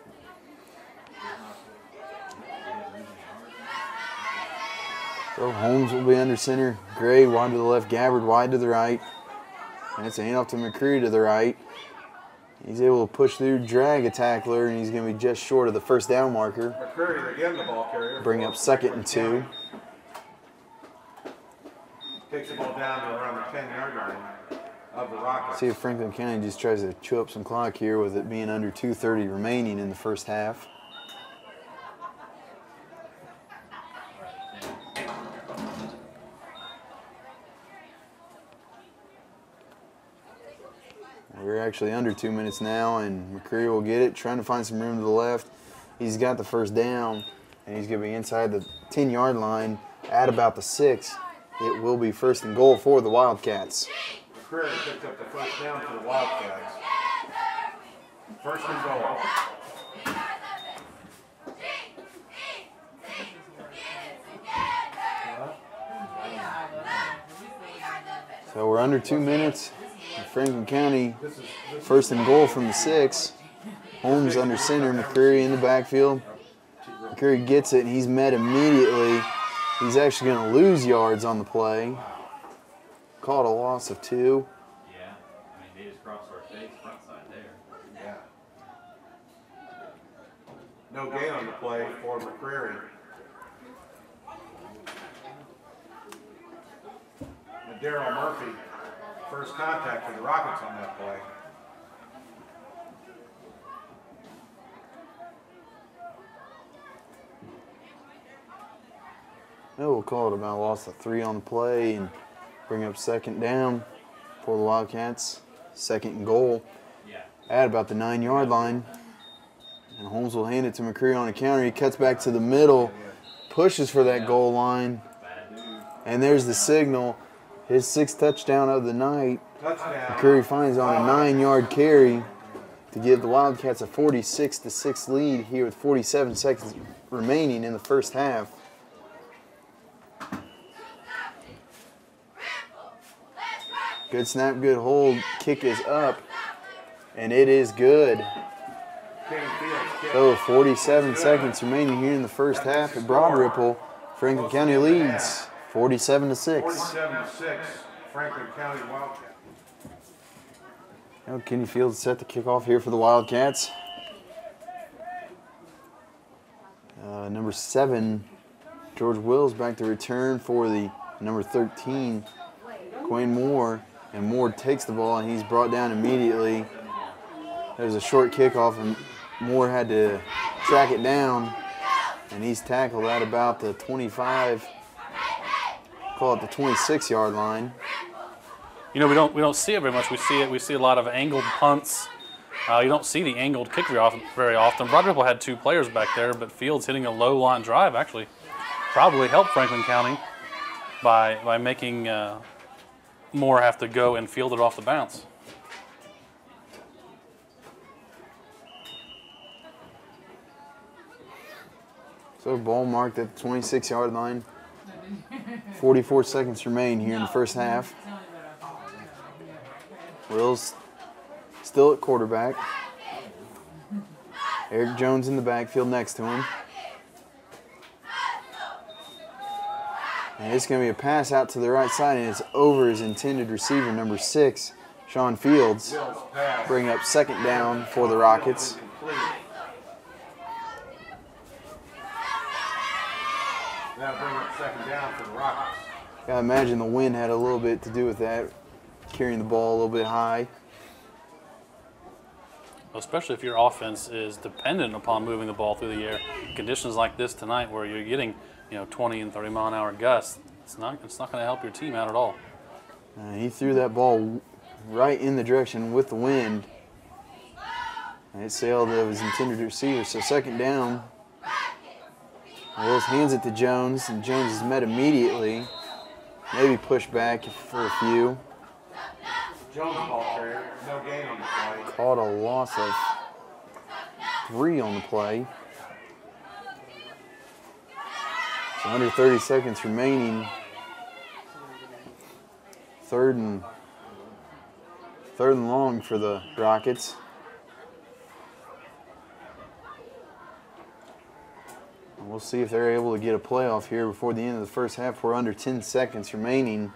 So Holmes will be under center. Gray wide to the left, Gabbard wide to the right. And it's a handoff to McCreary to the right. He's able to push through, drag a tackler, and he's going to be just short of the 1st down marker. McCreary again, the ball carrier. Bring up 2nd and 2. Takes the ball down to around the 10-yard line of the Rockets. See if Franklin County just tries to chew up some clock here with it being under 2:30 remaining in the first half. We're actually under 2 minutes now, and McCreary will get it, trying to find some room to the left. He's got the first down, and he's going to be inside the 10-yard line at about the 6. It will be 1st and goal for the Wildcats. McCreary picked up the first down for the Wildcats. 1st and goal. So we're under 2 minutes. Franklin County, 1st and goal from the 6. Holmes under center, McCreary in the backfield. McCreary gets it, and he's met immediately. He's actually going to lose yards on the play. Called a loss of 2. Yeah, I mean, they just crossed our face front side there. Yeah. No gain on the play for McCreary. Daryl Murphy, first contact for the Rockets on that play. We'll call it about a loss of 3 on the play and bring up 2nd down for the Wildcats. 2nd and goal at about the 9-yard line. And Holmes will hand it to McCreary on a counter. He cuts back to the middle, pushes for that goal line, and there's the signal. His 6th touchdown of the night. Touchdown. McCreary finds on a 9-yard carry to give the Wildcats a 46-6 lead here with 47 seconds remaining in the first half. Good snap, good hold. Kick is up, and it is good. So 47 seconds remaining here in the first half at Broadripple. Franklin County leads 47-6. 47-6, Franklin County Wildcats. Now Kenny Fields set to kick off here for the Wildcats. Number 7, George Wills back to return for the number 13, Quayne Moore. And Moore takes the ball, and he's brought down immediately. There's a short kickoff, and Moore had to track it down, and he's tackled at about the 25, call it the 26-yard line. You know, we don't see it very much. We see a lot of angled punts. You don't see the angled kick very often. Broadripple had 2 players back there, but Fields hitting a low line drive actually probably helped Franklin County by making Moore have to go and field it off the bounce. So ball marked at the 26-yard line. 44 seconds remain here in the first half. Wills still at quarterback. Eric Jones in the backfield next to him. And it's going to be a pass out to the right side, and it's over his intended receiver, number 6, Sean Fields. Bring up 2nd down for the Rockets. That'll bring up 2nd down for the Rockets. I imagine the wind had a little bit to do with that, carrying the ball a little bit high. Especially if your offense is dependent upon moving the ball through the air. Conditions like this tonight, where you're getting 20 and 30 mile an hour gusts, it's not going to help your team out at all. He threw that ball right in the direction with the wind. And it sailed of his intended receiver. So 2nd down. Wills hands it to Jones, and Jones is met immediately. Maybe pushed back for a few. Jones ball carrier, no gain on the play. Caught a loss of 3 on the play. So under 30 seconds remaining. Third and long for the Rockets. And we'll see if they're able to get a playoff here before the end of the first half. We're under 10 seconds remaining.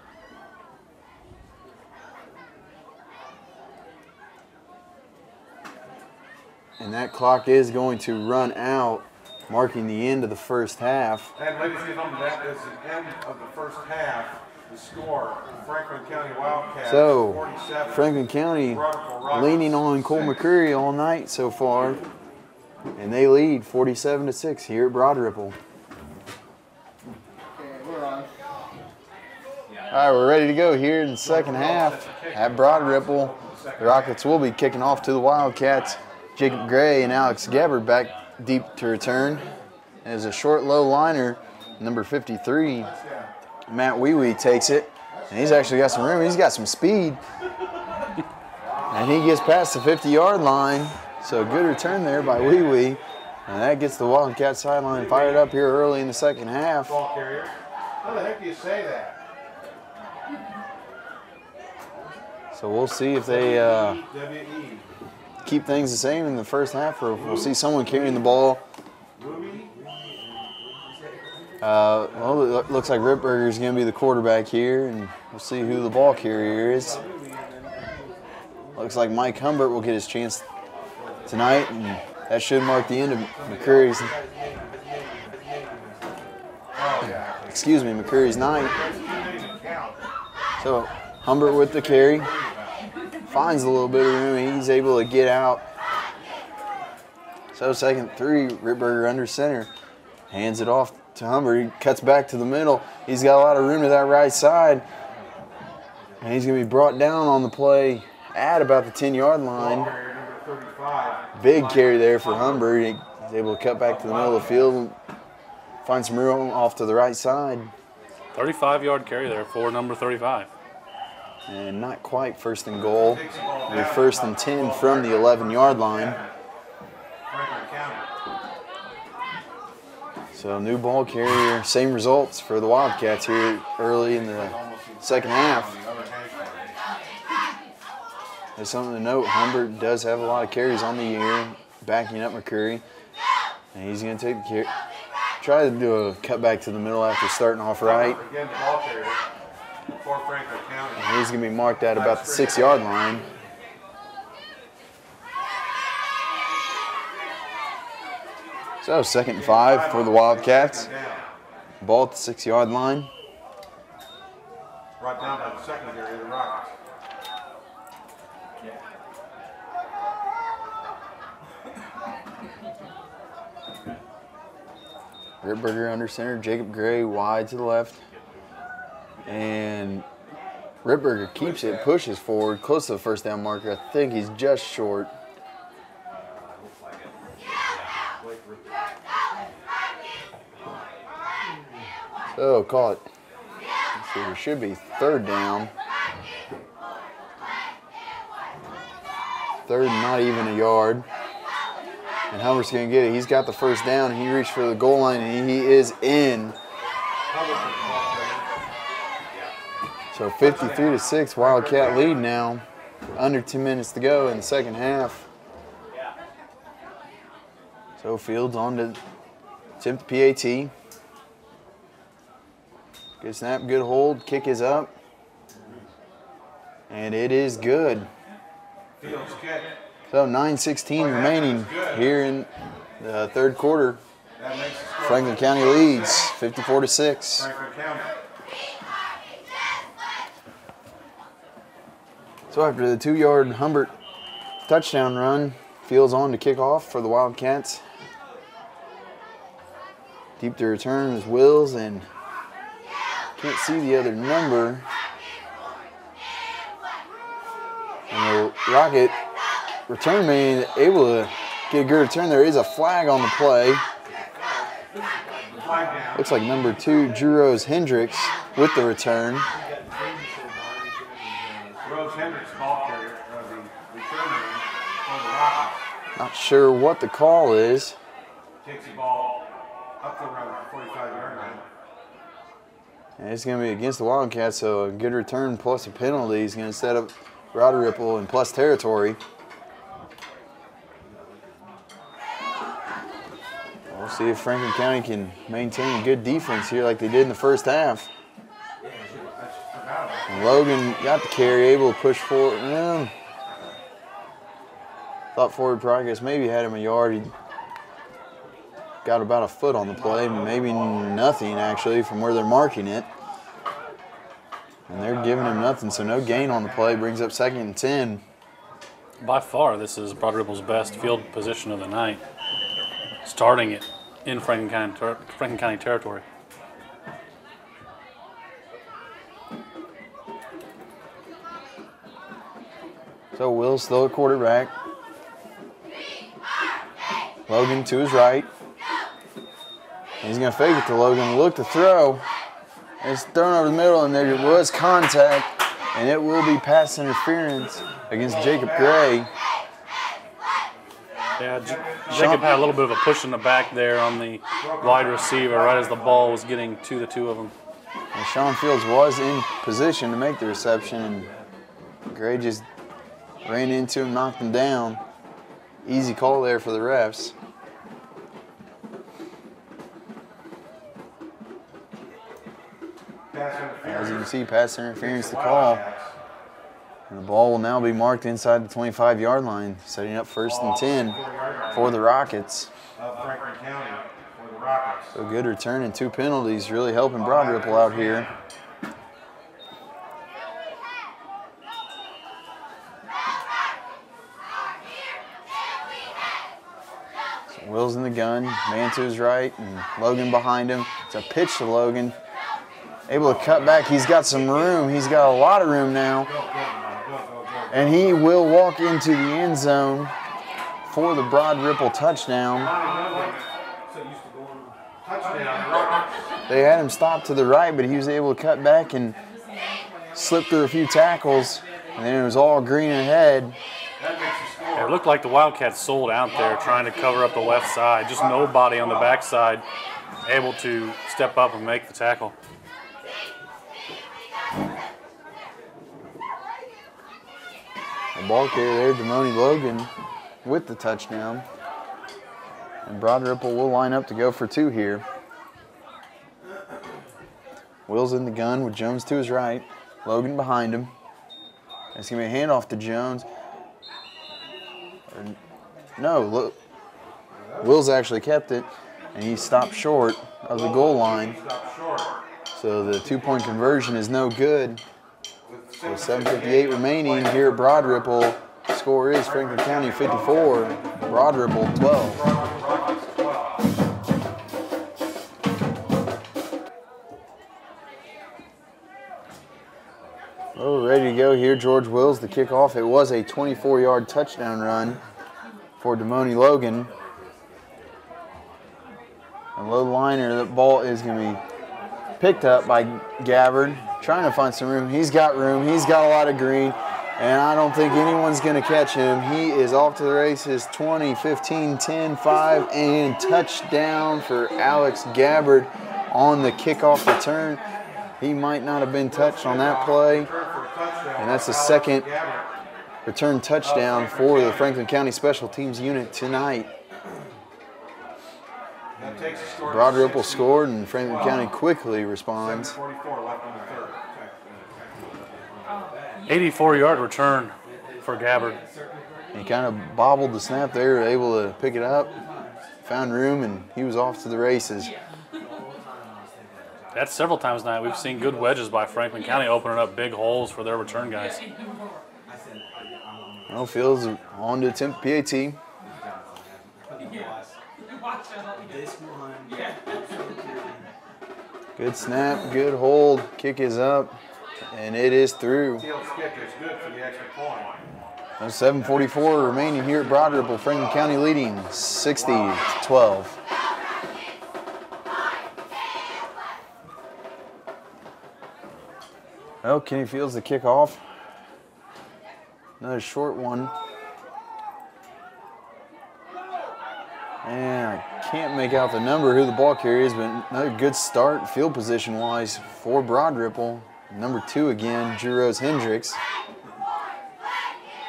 And that clock is going to run out, marking the end of the first half. And ladies and gentlemen, that is the end of the first half. The score, Franklin County Wildcats, So, 47. Franklin County Broadripple Rockets, leaning on Cole 6. McCreary all night so far. And they lead 47-6 here at Broadripple. Okay, we're on. All right, we're ready to go here in the second half at Broadripple. The Rockets will be kicking off to the Wildcats. Jacob Gray and Alex Gabbard back deep to return. As a short, low liner, number 53, Matt Wee takes it. And he's actually got some room. He's got some speed. And he gets past the 50-yard line. So good return there by Wee. And that gets the Wildcat sideline fired up here early in the second half. Ball carrier. How the heck do you say that? So we'll see if they W-E. keep things the same in the first half, or if we'll see someone carrying the ball. Well, it looks like Ripberger's going to be the quarterback here, and we'll see who the ball carrier is. Looks like Mike Humbert will get his chance tonight, and that should mark the end of McCreary's night. So Humbert with the carry, finds a little bit of room. He's able to get out. So second 3, Ripberger under center, hands it off to Humbert. He cuts back to the middle. He's got a lot of room to that right side, and he's going to be brought down on the play at about the 10-yard line. Big carry there for Humbert. He's able to cut back to the middle of the field and find some room off to the right side. 35-yard carry there for number 35. And not quite first and goal. We're first and 10 from the 11-yard line. So new ball carrier, same results for the Wildcats here early in the second half. There's something to note, Humbert does have a lot of carries on the year, backing up McCreary. And he's going to take the carry, try to do a cutback to the middle after starting off right. Again, ball carrier for Franklin County. And he's going to be marked at about the 6-yard line. So second and 5 for the Wildcats. Ball at the 6-yard line. Brought down by the secondary of the Rockets. Ripberger under center, Jacob Gray wide to the left. And Ripberger keeps it, pushes forward, close to the first down marker. I think he's just short. So call it. Let's see, there should be third down. Third and not even a yard. And Humbert's going to get it. He's got the first down. He reached for the goal line, and he is in. So 53-6, Wildcat lead now. Under 2 minutes to go in the second half. So Fields on to attempt the PAT. Good snap, good hold. Kick is up. And it is good. Fields kick. So 9:16 remaining here in the third quarter. Franklin County leads 54-6. Franklin County. So after the 2-yard Humbert touchdown run, Fields on to kick off for the Wildcats. Deep to return is Wills, and can't see the other number. And the Rocket return man able to get a good return. There is a flag on the play. Looks like number 2, Drew Rose Hendricks, with the return. Rose Hendricks, ball carrier, the return man for the Rockets. Not sure what the call is. Takes the ball up the road, 45-yard line. And it's going to be against the Wildcats, so a good return plus a penalty is going to set up Broadripple in plus territory. We'll see if Franklin County can maintain a good defense here like they did in the first half. And Logan got the carry, able to push forward. Thought forward progress maybe had him a yard. He got about a foot on the play, maybe nothing actually from where they're marking it. And they're giving him nothing, so no gain on the play. Brings up second and 10. By far, this is Broadripple's best field position of the night. Starting it in Franklin County territory. So Wills still at quarterback. Logan to his right. He's going to fake it to Logan. Look to throw. It's thrown over the middle, and there was contact, and it will be pass interference against Jacob Gray. Yeah, Jacob had a little bit of a push in the back there on the wide receiver right as the ball was getting to the two of them. And Sean Fields was in position to make the reception, and Gray just ran into him, knocked him down. Easy call there for the refs. As you can see, pass interference to call. And the ball will now be marked inside the 25-yard line, setting up 1st and 10 for the Rockets. So good return and 2 penalties, really helping Broadripple out here. So Will's in the gun, man to his right, and Logan behind him. It's a pitch to Logan. Able to cut back. He's got some room. He's got a lot of room now. And he will walk into the end zone for the Broadripple touchdown. They had him stop to the right, but he was able to cut back and slip through a few tackles. And then it was all green ahead. It looked like the Wildcats sold out there trying to cover up the left side. Just nobody on the backside able to step up and make the tackle. The ball carrier there, Damoni Logan, with the touchdown. And Broadripple will line up to go for 2 here. Will's in the gun with Jones to his right. Logan behind him. It's going to be a handoff to Jones. No, Will's actually kept it, and he stopped short of the goal line. So the 2-point conversion is no good. So 7:58 remaining here at Broadripple. Score is Franklin County 54, Broadripple 12. Oh, ready to go here. George Wills, the kickoff. It was a 24-yard touchdown run for Damoni Logan. A low liner, that ball is going to be picked up by Gabbard. Trying to find some room. He's got room. He's got a lot of green. And I don't think anyone's going to catch him. He is off to the races. 20, 15, 10, 5, and touchdown for Alex Gabbard on the kickoff return. He might not have been touched on that play. And that's the second return touchdown for the Franklin County Special Teams unit tonight. Broadripple scored, and Franklin County quickly responds. 84-yard return for Gabbard. He kind of bobbled the snap there, able to pick it up, found room, and he was off to the races. That's several times tonight. We've seen good wedges by Franklin County opening up big holes for their return guys. Well, Fields on to attempt PAT. Good snap, good hold, kick is up, and it is through. 7:44 remaining here at Broadripple. Franklin County leading 60-12. Oh, Kenny Fields the kickoff. Another short one. And I can't make out the number who the ball carrier is, but another good start field position-wise for Broadripple. Number 2 again, Drew Rose Hendricks.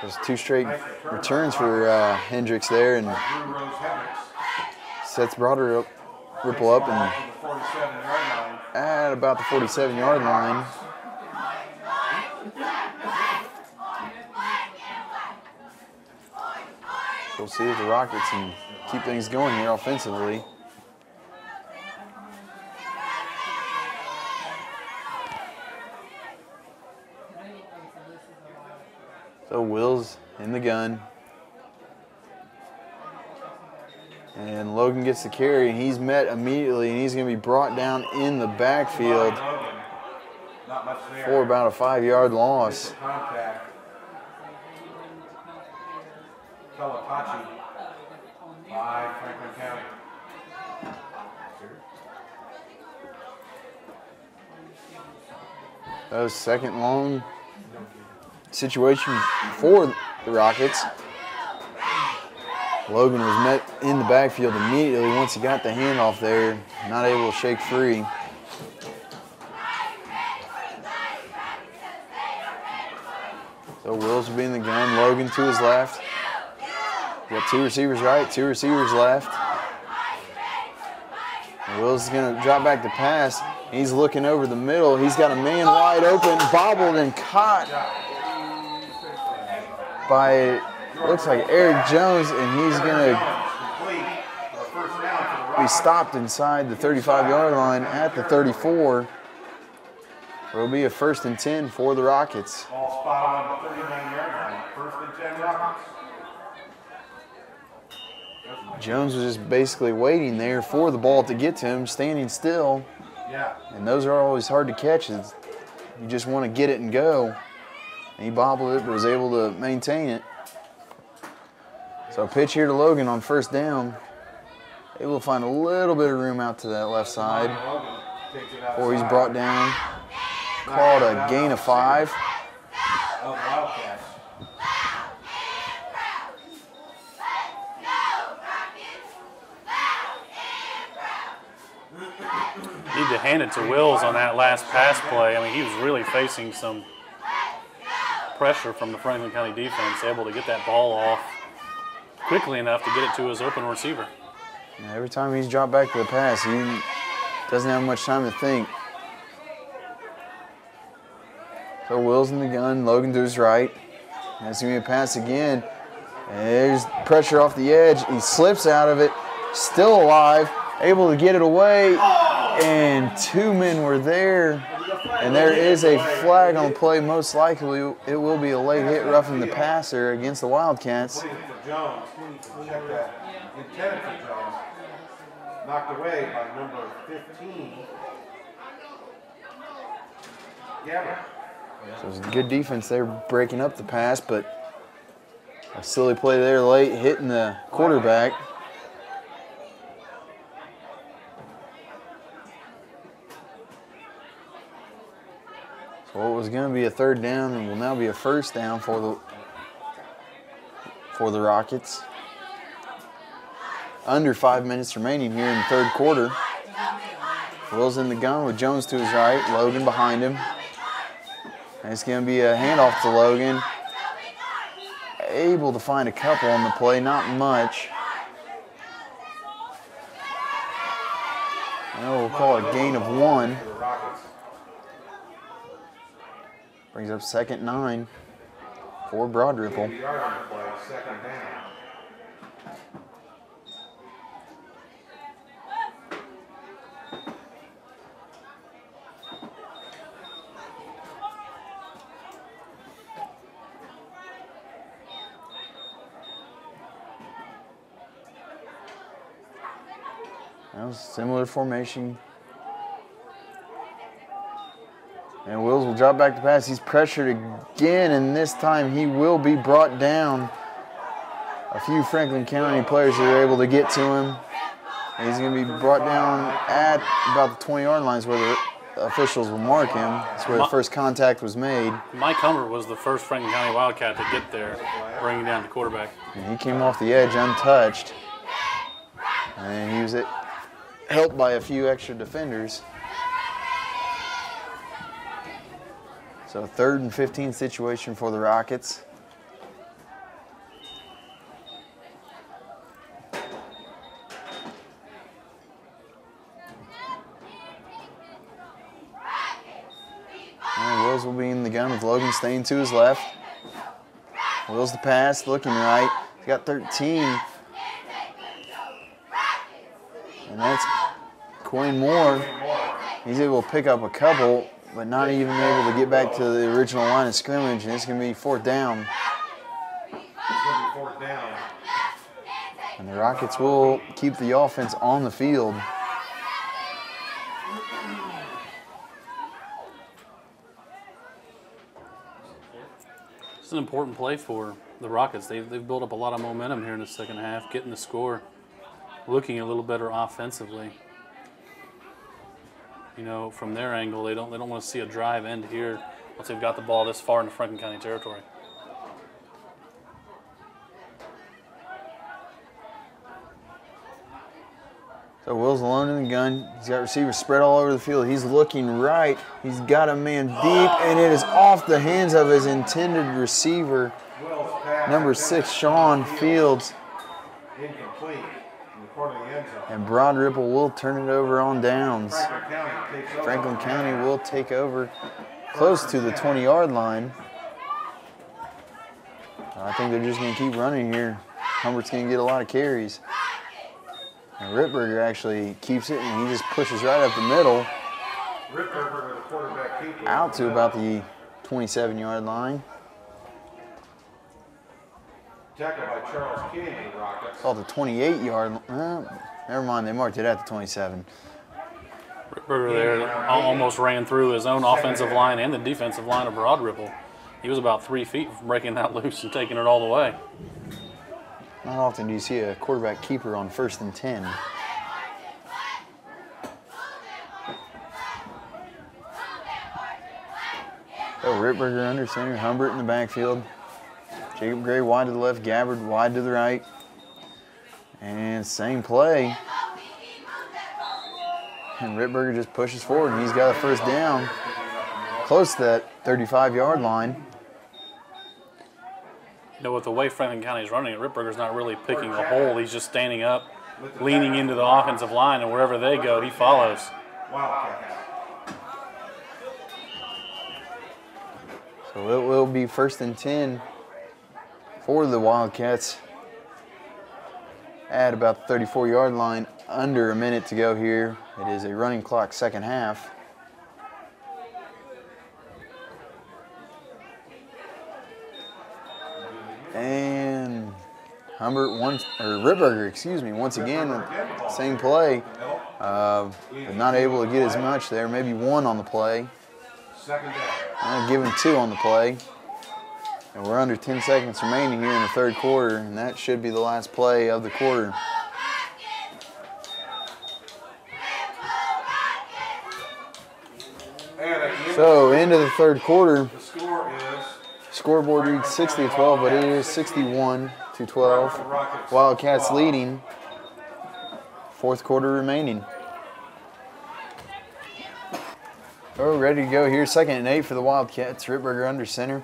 There's 2 straight returns for Hendricks there, and sets Broadripple up and at about the 47-yard line. We'll see if the Rockets can keep things going here offensively. So Wills in the gun. And Logan gets the carry, and he's met immediately, and he's going to be brought down in the backfield for about a 5-yard loss. Kalatachi by Franklin County. That was second long situation for the Rockets. Logan was met in the backfield immediately once he got the handoff there, not able to shake free. So Wills will be in the gun, Logan to his left. Got two receivers right, two receivers left. And Wills is gonna drop back to pass. He's looking over the middle. He's got a man wide open, bobbled and caught by, looks like Eric Jones, and he's gonna be stopped inside the 35-yard line at the 34. It'll be a 1st and 10 for the Rockets. Ball spot on the 39-yard line. 1st and 10 Rockets. Jones was just basically waiting there for the ball to get to him, standing still. Yeah. And those are always hard to catch. You just want to get it and go. And he bobbled it, but was able to maintain it. So pitch here to Logan on 1st down. Able to find a little bit of room out to that left side. Before he's brought down. Called a gain of 5. Wildcats. Need to hand it to Wills on that last pass play. I mean, he was really facing some pressure from the Franklin County defense, able to get that ball off quickly enough to get it to his open receiver. Yeah, every time he's dropped back to the pass, he doesn't have much time to think. So Wills in the gun, Logan to his right. That's going to be a pass again. There's pressure off the edge. He slips out of it, still alive, able to get it away, and 2 men were there. And there is a flag on the play. Most likely it will be a late hit roughing the passer against the Wildcats. For Jones. Check that. Intended for Jones. Knocked away by number 15. Gabbard. So it was a good defense there breaking up the pass, but a silly play there late, hitting the quarterback. So what was going to be a 3rd down and will now be a 1st down for the Rockets. Under 5 minutes remaining here in the 3rd quarter. Wills in the gun with Jones to his right, Logan behind him. And it's going to be a handoff to Logan. Able to find a couple on the play, not much. And we'll call it a gain of 1. Brings up 2nd and 9 for Broadripple. 2nd down. That was a similar formation. And Wills will drop back to pass. He's pressured again, and this time he will be brought down. A few Franklin County players are able to get to him. And he's going to be brought down at about the 20-yard lines where the officials will mark him. That's where the first contact was made. Mike Humbert was the first Franklin County Wildcat to get there, bringing down the quarterback. And he came off the edge untouched. And he was helped by a few extra defenders. So 3rd and 15 situation for the Rockets. And Wills will be in the gun with Logan staying to his left. Wills the pass, looking right. He's got 13. And that's Coyne Moore. He's able to pick up a couple, but not even able to get back to the original line of scrimmage, and it's going to be 4th down. And the Rockets will keep the offense on the field. It's an important play for the Rockets, they've built up a lot of momentum here in the second half, getting the score, looking a little better offensively. You know, from their angle, they don't want to see a drive end here once they've got the ball this far into Franklin County territory. So Will's alone in the gun. He's got receivers spread all over the field. He's looking right. He's got a man deep, and it is off the hands of his intended receiver, number 6, Sean Fields. Incomplete in the corner of the end zone. And Broadripple will turn it over on downs. Franklin County will take over close to the 20-yard line. I think they're just going to keep running here. Humbert's going to get a lot of carries. And Rittberger actually keeps it, and he just pushes right up the middle Rittberger, the quarterback keeper, out to about the 27-yard line. tackled by Charles King of the Rockets. Called the 28-yard. Never mind, they marked it at the 27. Rittberger there almost ran through his own offensive line and the defensive line of Broadripple. He was about 3 feet from breaking that loose and taking it all the way. Not often do you see a quarterback keeper on 1st and 10. So Rittberger under center, Humbert in the backfield. Jacob Gray wide to the left, Gabbard wide to the right. And same play. And Rittberger just pushes forward, and he's got a first down close to that 35-yard line. You know, with the way Franklin County is running it, Rittberger's not really picking a hole. He's just standing up, leaning into the offensive line, and wherever they go, he follows. Wildcats. So it will be 1st and 10 for the Wildcats at about the 34-yard line. Under a minute to go here. It is a running clock second half. And Rittberger, excuse me, once again, same play. But not able to get as much there, maybe 1 on the play. Second down. I'll give him 2 on the play. And we're under 10 seconds remaining here in the third quarter, and that should be the last play of the quarter. So into the third quarter. The score is Scoreboard reads 60-12, but it is 61-12. Wildcats leading. Fourth quarter remaining. Oh, ready to go here. 2nd and 8 for the Wildcats. Rittberger under center.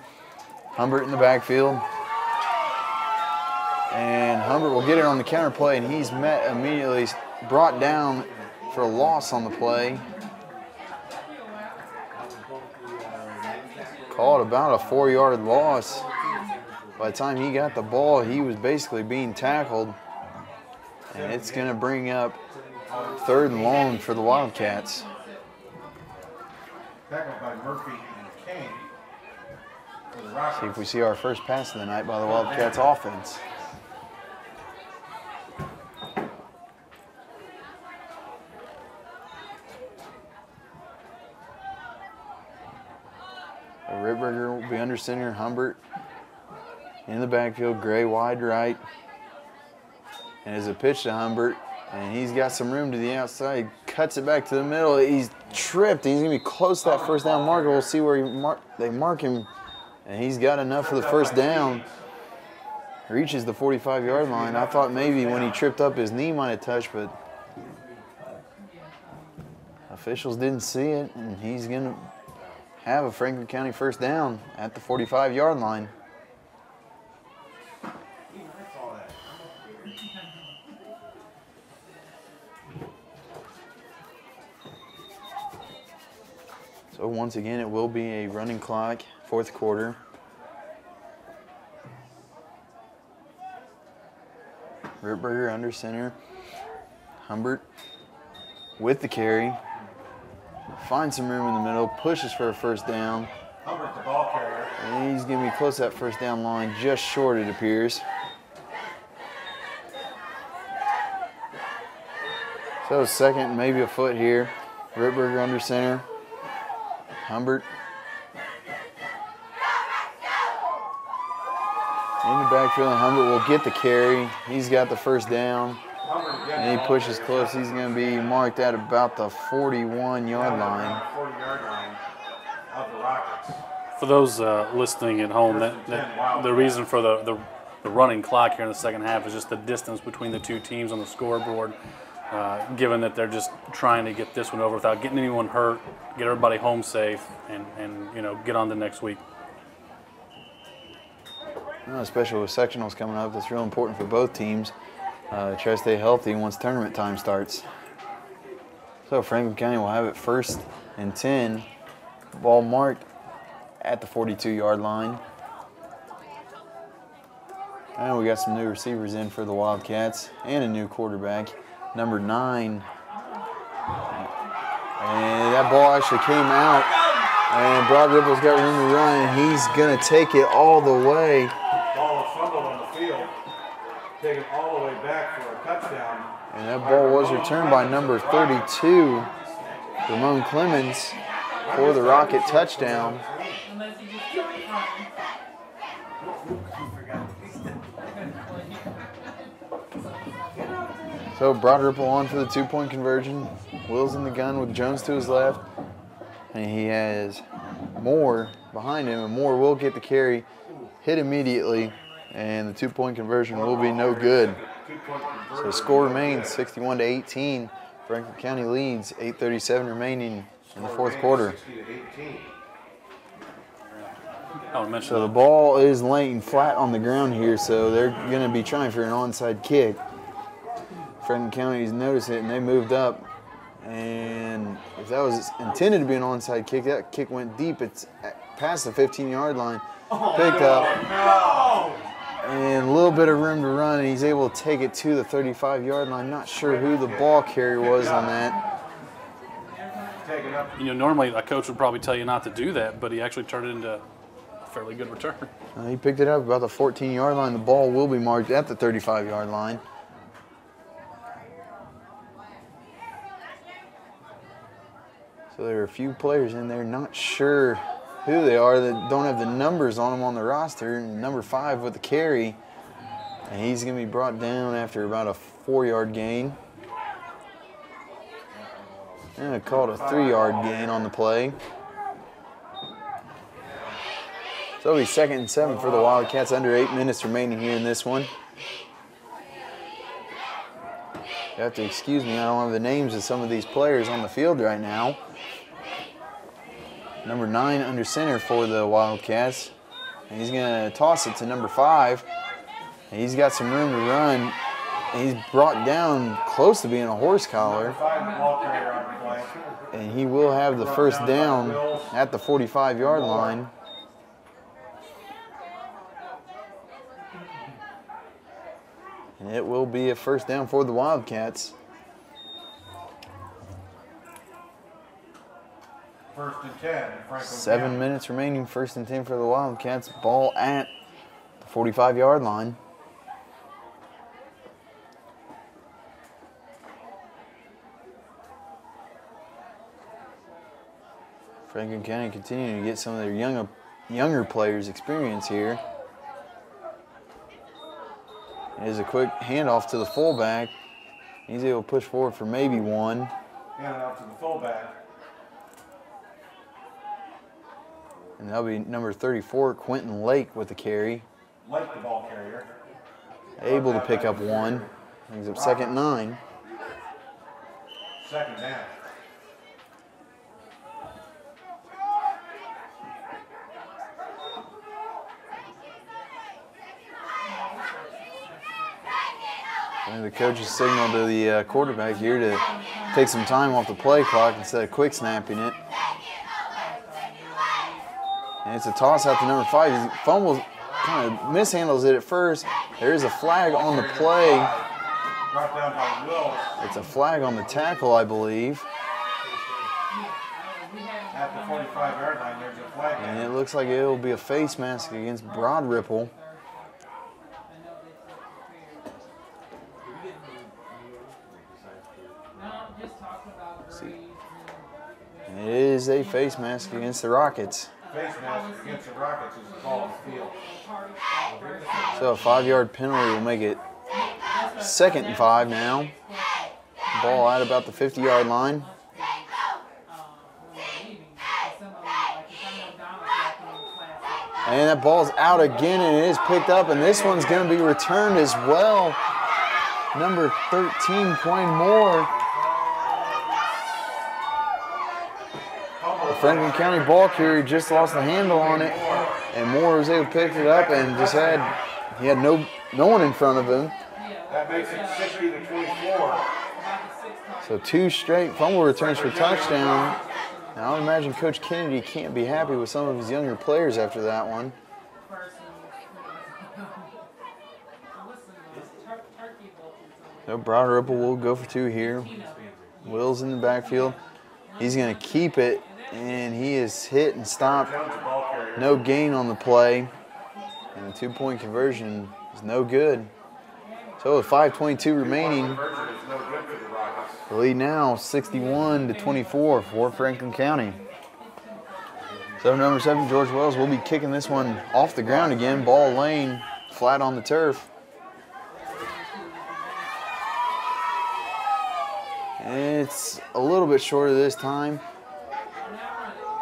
Humbert in the backfield. And Humbert will get it on the counter play, and he's met immediately, brought down for a loss on the play. Called about a 4-yard loss. By the time he got the ball, he was basically being tackled. And it's going to bring up 3rd and long for the Wildcats. tackled by Murphy and Kane for the Rockets. See if we see our first pass of the night by the Wildcats offense. Rittberger will be under center. Humbert in the backfield. Gray wide right. And as a pitch to Humbert, and he's got some room to the outside. Cuts it back to the middle. He's tripped. He's going to be close to that first down marker. We'll see where they mark him. And he's got enough for the first down. Reaches the 45-yard line. I thought maybe when he tripped up his knee might have touched, but officials didn't see it, and he's going to have a Franklin County first down at the 45-yard line. So once again, it will be a running clock, fourth quarter. Rittberger under center. Humbert with the carry. Finds some room in the middle, pushes for a first down. Humbert, the ball carrier. And he's going to be close to that first down line, just short it appears. So second, maybe a foot here. Rittberger under center. Humbert in the backfield, and Humbert will get the carry. He's got the first down, and he pushes close. He's going to be marked at about the 41-yard line. 40-yard line of the Rockets. For those listening at home, the reason for the running clock here in the second half is just the distance between the two teams on the scoreboard, given that they're just trying to get this one over without getting anyone hurt, get everybody home safe, and get on to next week. Well, especially with sectionals coming up, that's real important for both teams. Try to stay healthy once tournament time starts. So Franklin County will have it 1st and 10. Ball marked at the 42-yard line. And we got some new receivers in for the Wildcats and a new quarterback, number 9. And that ball actually came out, and Broadripple's got room to run, and he's going to take it all the way. Ball was fumbled on the field, taken all the way back for a touchdown. And that ball was returned by number 32, Ramon Clemens, for the Rocket touchdown. Unless he just keeps running. So Broadripple on for the 2-point conversion. Will's in the gun with Jones to his left. And he has Moore behind him, and Moore will get the carry, hit immediately, and the 2-point conversion will be no good. So the score remains 61-18. Franklin County leads, 8:37 remaining in the fourth quarter. So the ball is laying flat on the ground here, so they're going to be trying for an onside kick. Franklin County's noticed it, and they moved up. And if that was intended to be an onside kick, that kick went deep. It's past the 15-yard line. Picked up. And a little bit of room to run, and he's able to take it to the 35-yard line. Not sure who the ball carrier was on that. Normally a coach would probably tell you not to do that, but he actually turned it into a fairly good return. He picked it up about the 14-yard line. The ball will be marked at the 35-yard line. So there are a few players in there, not sure who they are, that don't have the numbers on them on the roster. And number 5 with the carry, and he's going to be brought down after about a 4-yard gain. And I called a 3-yard gain on the play. So it'll be 2nd and 7 for the Wildcats, under 8 minutes remaining here in this one. You have to excuse me, I don't have the names of some of these players on the field right now. Number 9 under center for the Wildcats. And he's going to toss it to number 5. And he's got some room to run. And he's brought down close to being a horse collar. And he will have the first down at the 45-yard line. And it will be a first down for the Wildcats. 1st and 10. Franklin 7 County. minutes remaining, 1st and 10 for the Wildcats. Ball at the 45-yard line. Franklin County continuing to get some of their younger players experience here. There's a quick handoff to the fullback. He's able to push forward for maybe one. Hand it out to the fullback. And that'll be number 34, Quentin Lake, with the carry. Lake, the ball carrier. Able to pick up one. Brings up 2nd and 9. 2nd down. And the coaches signal to the quarterback here to take some time off the play clock instead of quick snapping it. And it's a toss out to number 5. He fumbles, kind of mishandles it at first. There is a flag on the play. Brought down by Will It's a flag on the tackle, I believe. at the 45-yard line. There's a flag. And it looks like it will be a face mask against Broadripple. Just talking about And it is a face mask against the Rockets. face mask against the Rockets is the ball on the field. So a 5-yard penalty will make it 2nd and 5 now. Ball at about the 50-yard line. And that ball's out again, and it is picked up, and this one's going to be returned as well. Number 13, Quinn Moore. The Franklin County ball carrier just lost the handle on it, and Moore was able to pick it up and he had no one in front of him. That makes it 60-24. So 2 straight fumble returns for touchdown. Now, I would imagine Coach Kennedy can't be happy with some of his younger players after that one. So Broadripple will go for 2 here. Will's in the backfield. He's going to keep it, and he is hit and stopped. No gain on the play. And the 2-point conversion is no good. So with 5:22 remaining, the lead now 61-24 for Franklin County. So number 7, George Wells, will be kicking this one off the ground again. Ball lane, flat on the turf. And it's a little bit shorter this time.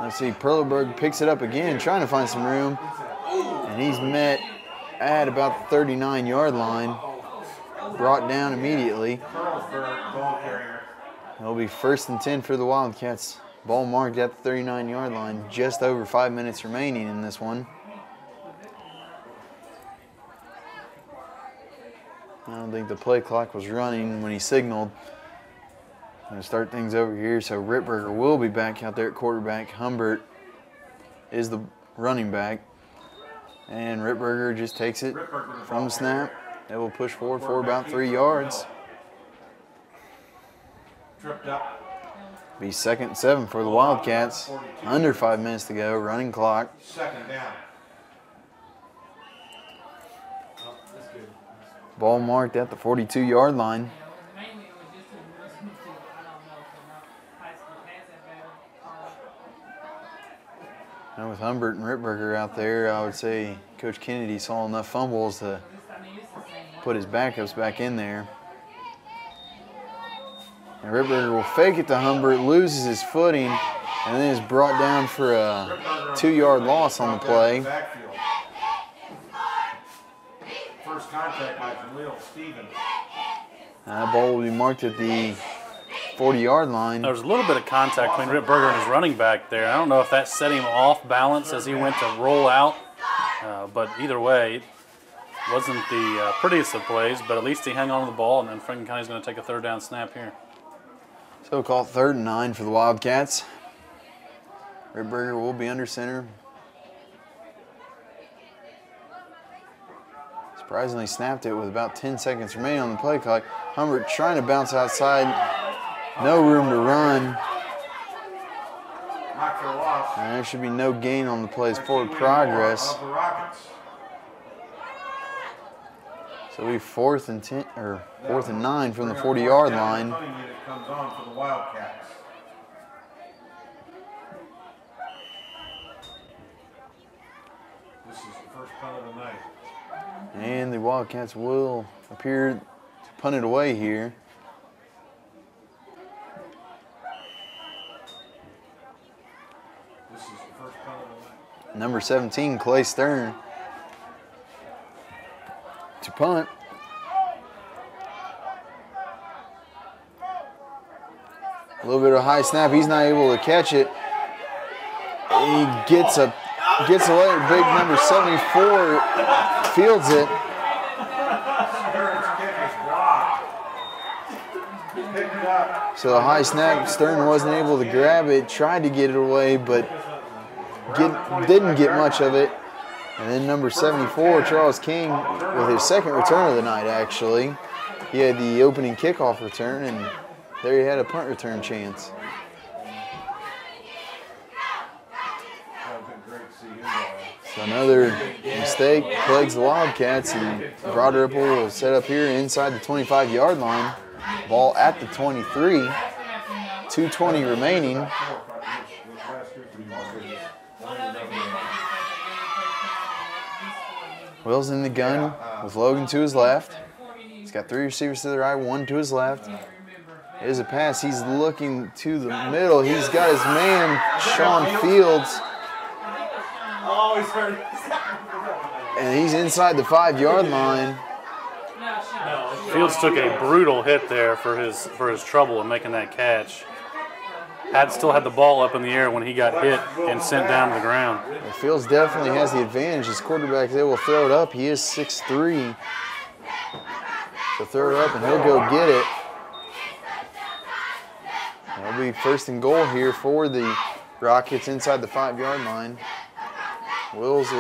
Let's see, Perleberg picks it up again, trying to find some room. And he's met at about the 39-yard line. Brought down immediately. It'll be 1st and 10 for the Wildcats. Ball marked at the 39-yard line. Just over 5 minutes remaining in this one. I don't think the play clock was running when he signaled. Going to start things over here. So Rittberger will be back out there at quarterback. Humbert is the running back. And Rittberger just takes it from the snap. It will push forward for about 3 yards. Tripped up. Be 2nd and 7 for the Wildcats. Under 5 minutes to go, running clock. 2nd down. Ball marked at the 42-yard line. And with Humbert and Rittberger out there, I would say Coach Kennedy saw enough fumbles to put his backups back in there. And Rittberger will fake it to Humbert, loses his footing, and then is brought down for a 2-yard loss on the play. First contact by Jaleel Stevens. That ball will be marked at the 40-yard line. There was a little bit of contact between Rittberger and his running back there. I don't know if that set him off balance as he went to roll out, but either way, it wasn't the prettiest of plays, but at least he hung on to the ball, and then Franklin County is going to take a 3rd down snap here. So called 3rd and 9 for the Wildcats. Rittberger will be under center. Surprisingly snapped it with about 10 seconds remaining on the play clock. Humbert trying to bounce outside. No room to run. And there should be no gain on the play's forward progress. So we 4th and 10 or 4th and 9 from the 40-yard line. Comes on for the Wildcats. This is the first punt of the night. And the Wildcats will appear to punt it away here. This is the first punt of the night. Number 17, Clay Stern, to punt. A little bit of a high snap. He's not able to catch it. He gets away. Big number 74 fields it. So the high snap, Stern wasn't able to grab it. Tried to get it away, but didn't get much of it. And then number 74, Charles King, with his 2nd return of the night, actually. He had the opening kickoff return, and there he had a punt return chance. So another mistake plagues the Wildcats, and Broadripple will set up here inside the 25-yard line. Ball at the 23. 2:20 remaining. Wills in the gun with Logan to his left. He's got 3 receivers to the right, 1 to his left. There's a pass. He's looking to the middle. He's got his man, Sean Fields. Oh, he's hurt. And he's inside the 5-yard line. Fields took a brutal hit there for his trouble in making that catch. Still had the ball up in the air when he got hit and sent down to the ground. Well, Fields definitely has the advantage. His quarterback is able to throw it up. He is 6'3". So throw it up and he'll go get it. That'll be 1st and goal here for the Rockets inside the 5-yard line. Wills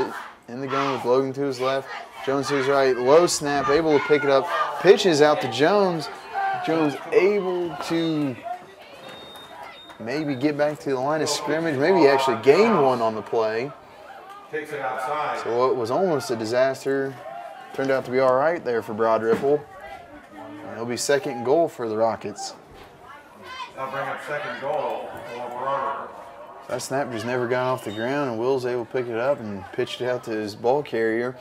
in the gun with Logan to his left. Jones to his right. Low snap, able to pick it up. Pitches out to Jones. Jones able to maybe get back to the line of scrimmage. Maybe actually gain one on the play. Takes it outside. So what was almost a disaster turned out to be all right there for Broadripple. And it'll be 2nd and goal for the Rockets. I'll bring up 2nd goal for Broadripple. That snap just never got off the ground, and Will's able to pick it up and pitched it out to his ball carrier.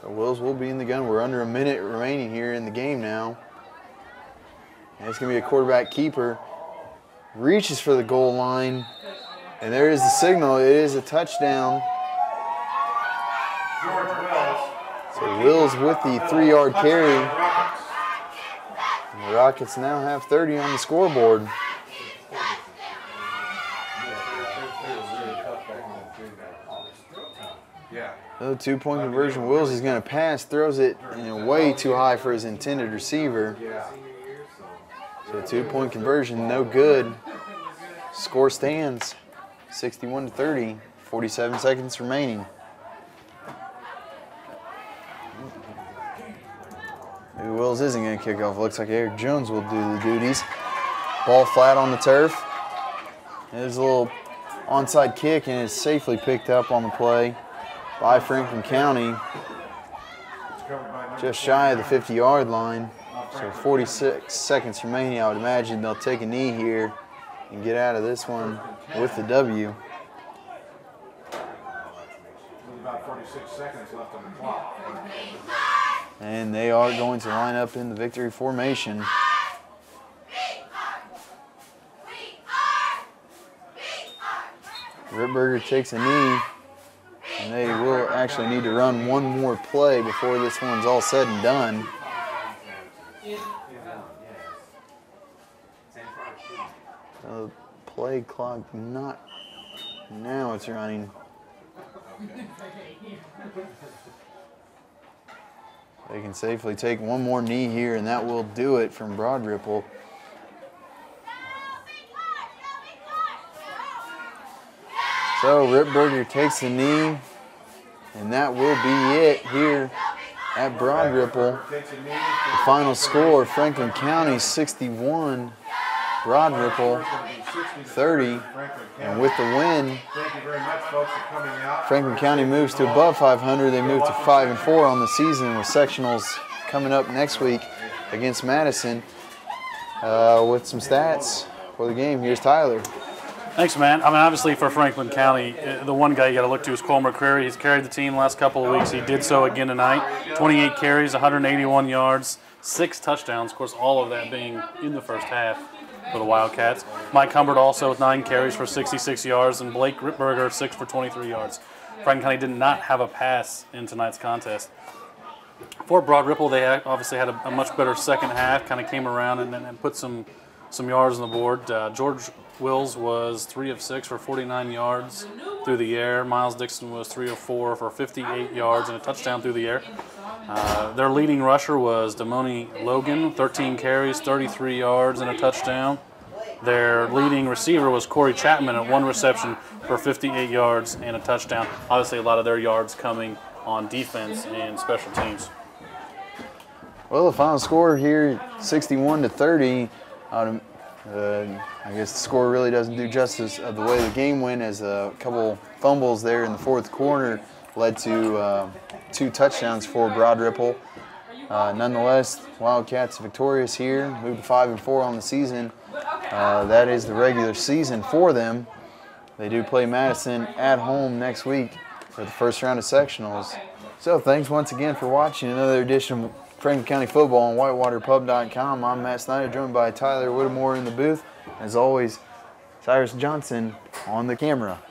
So Wills will be in the gun. We're under a minute remaining here in the game now. And it's going to be a quarterback keeper. Reaches for the goal line, and there is the signal. It is a touchdown. George Wills. So Wills with the 3-yard carry. And the Rockets now have 30 on the scoreboard. Yeah. The 2-point conversion. Wills is going to pass, throws it way too high for his intended receiver. So 2-point conversion, no good. Score stands 61-30, 47 seconds remaining. Maybe Wills isn't going to kick off. Looks like Eric Jones will do the duties. Ball flat on the turf. There's a little onside kick, and it's safely picked up on the play by Franklin County. Just shy of the 50-yard line. So 46 seconds remaining. I would imagine they'll take a knee here and get out of this one with the W. About 46 seconds left on the clock. And they are going to line up in the victory formation. Ripberger takes a knee, and they will actually need to run one more play before this one's all said and done. Play clock not, now it's running. They can safely take one more knee here, and that will do it from Broadripple. So Ripberger takes the knee, and that will be it here at Broadripple. The final score, Franklin County 61, Broadripple 30, and with the win, Thank you very much, folks, for coming out. Franklin County moves to above 500. They move to 5-4 on the season, with sectionals coming up next week against Madison. With some stats for the game, here's Tyler. Thanks, man. I mean, obviously for Franklin County, the one guy you got to look to is Cole McCreary. He's carried the team the last couple of weeks. He did so again tonight. 28 carries, 181 yards, 6 touchdowns. Of course, all of that being in the first half for the Wildcats. Mike Humbert also with 9 carries for 66 yards, and Blake Ripberger 6 for 23 yards. Franklin County did not have a pass in tonight's contest. For Broadripple, they obviously had a much better second half, kind of came around and put some yards on the board. George Wills was 3 of 6 for 49 yards through the air. Miles Dixon was 3 of 4 for 58 yards and a touchdown through the air. Their leading rusher was Damoni Logan, 13 carries, 33 yards and a touchdown. Their leading receiver was Corey Chapman at 1 reception for 58 yards and a touchdown. Obviously, a lot of their yards coming on defense and special teams. Well, the final score here, 61-30. I guess the score really doesn't do justice of the way the game went, as a couple fumbles there in the fourth quarter led to 2 touchdowns for Broadripple. Nonetheless, Wildcats victorious here, moved to 5-4 on the season. That is the regular season for them. They do play Madison at home next week for the first round of sectionals. So thanks once again for watching another edition of Franklin County Football on whitewaterpub.com. I'm Matt Snyder, joined by Tyler Whittemore in the booth. As always, Cyrus Johnson on the camera.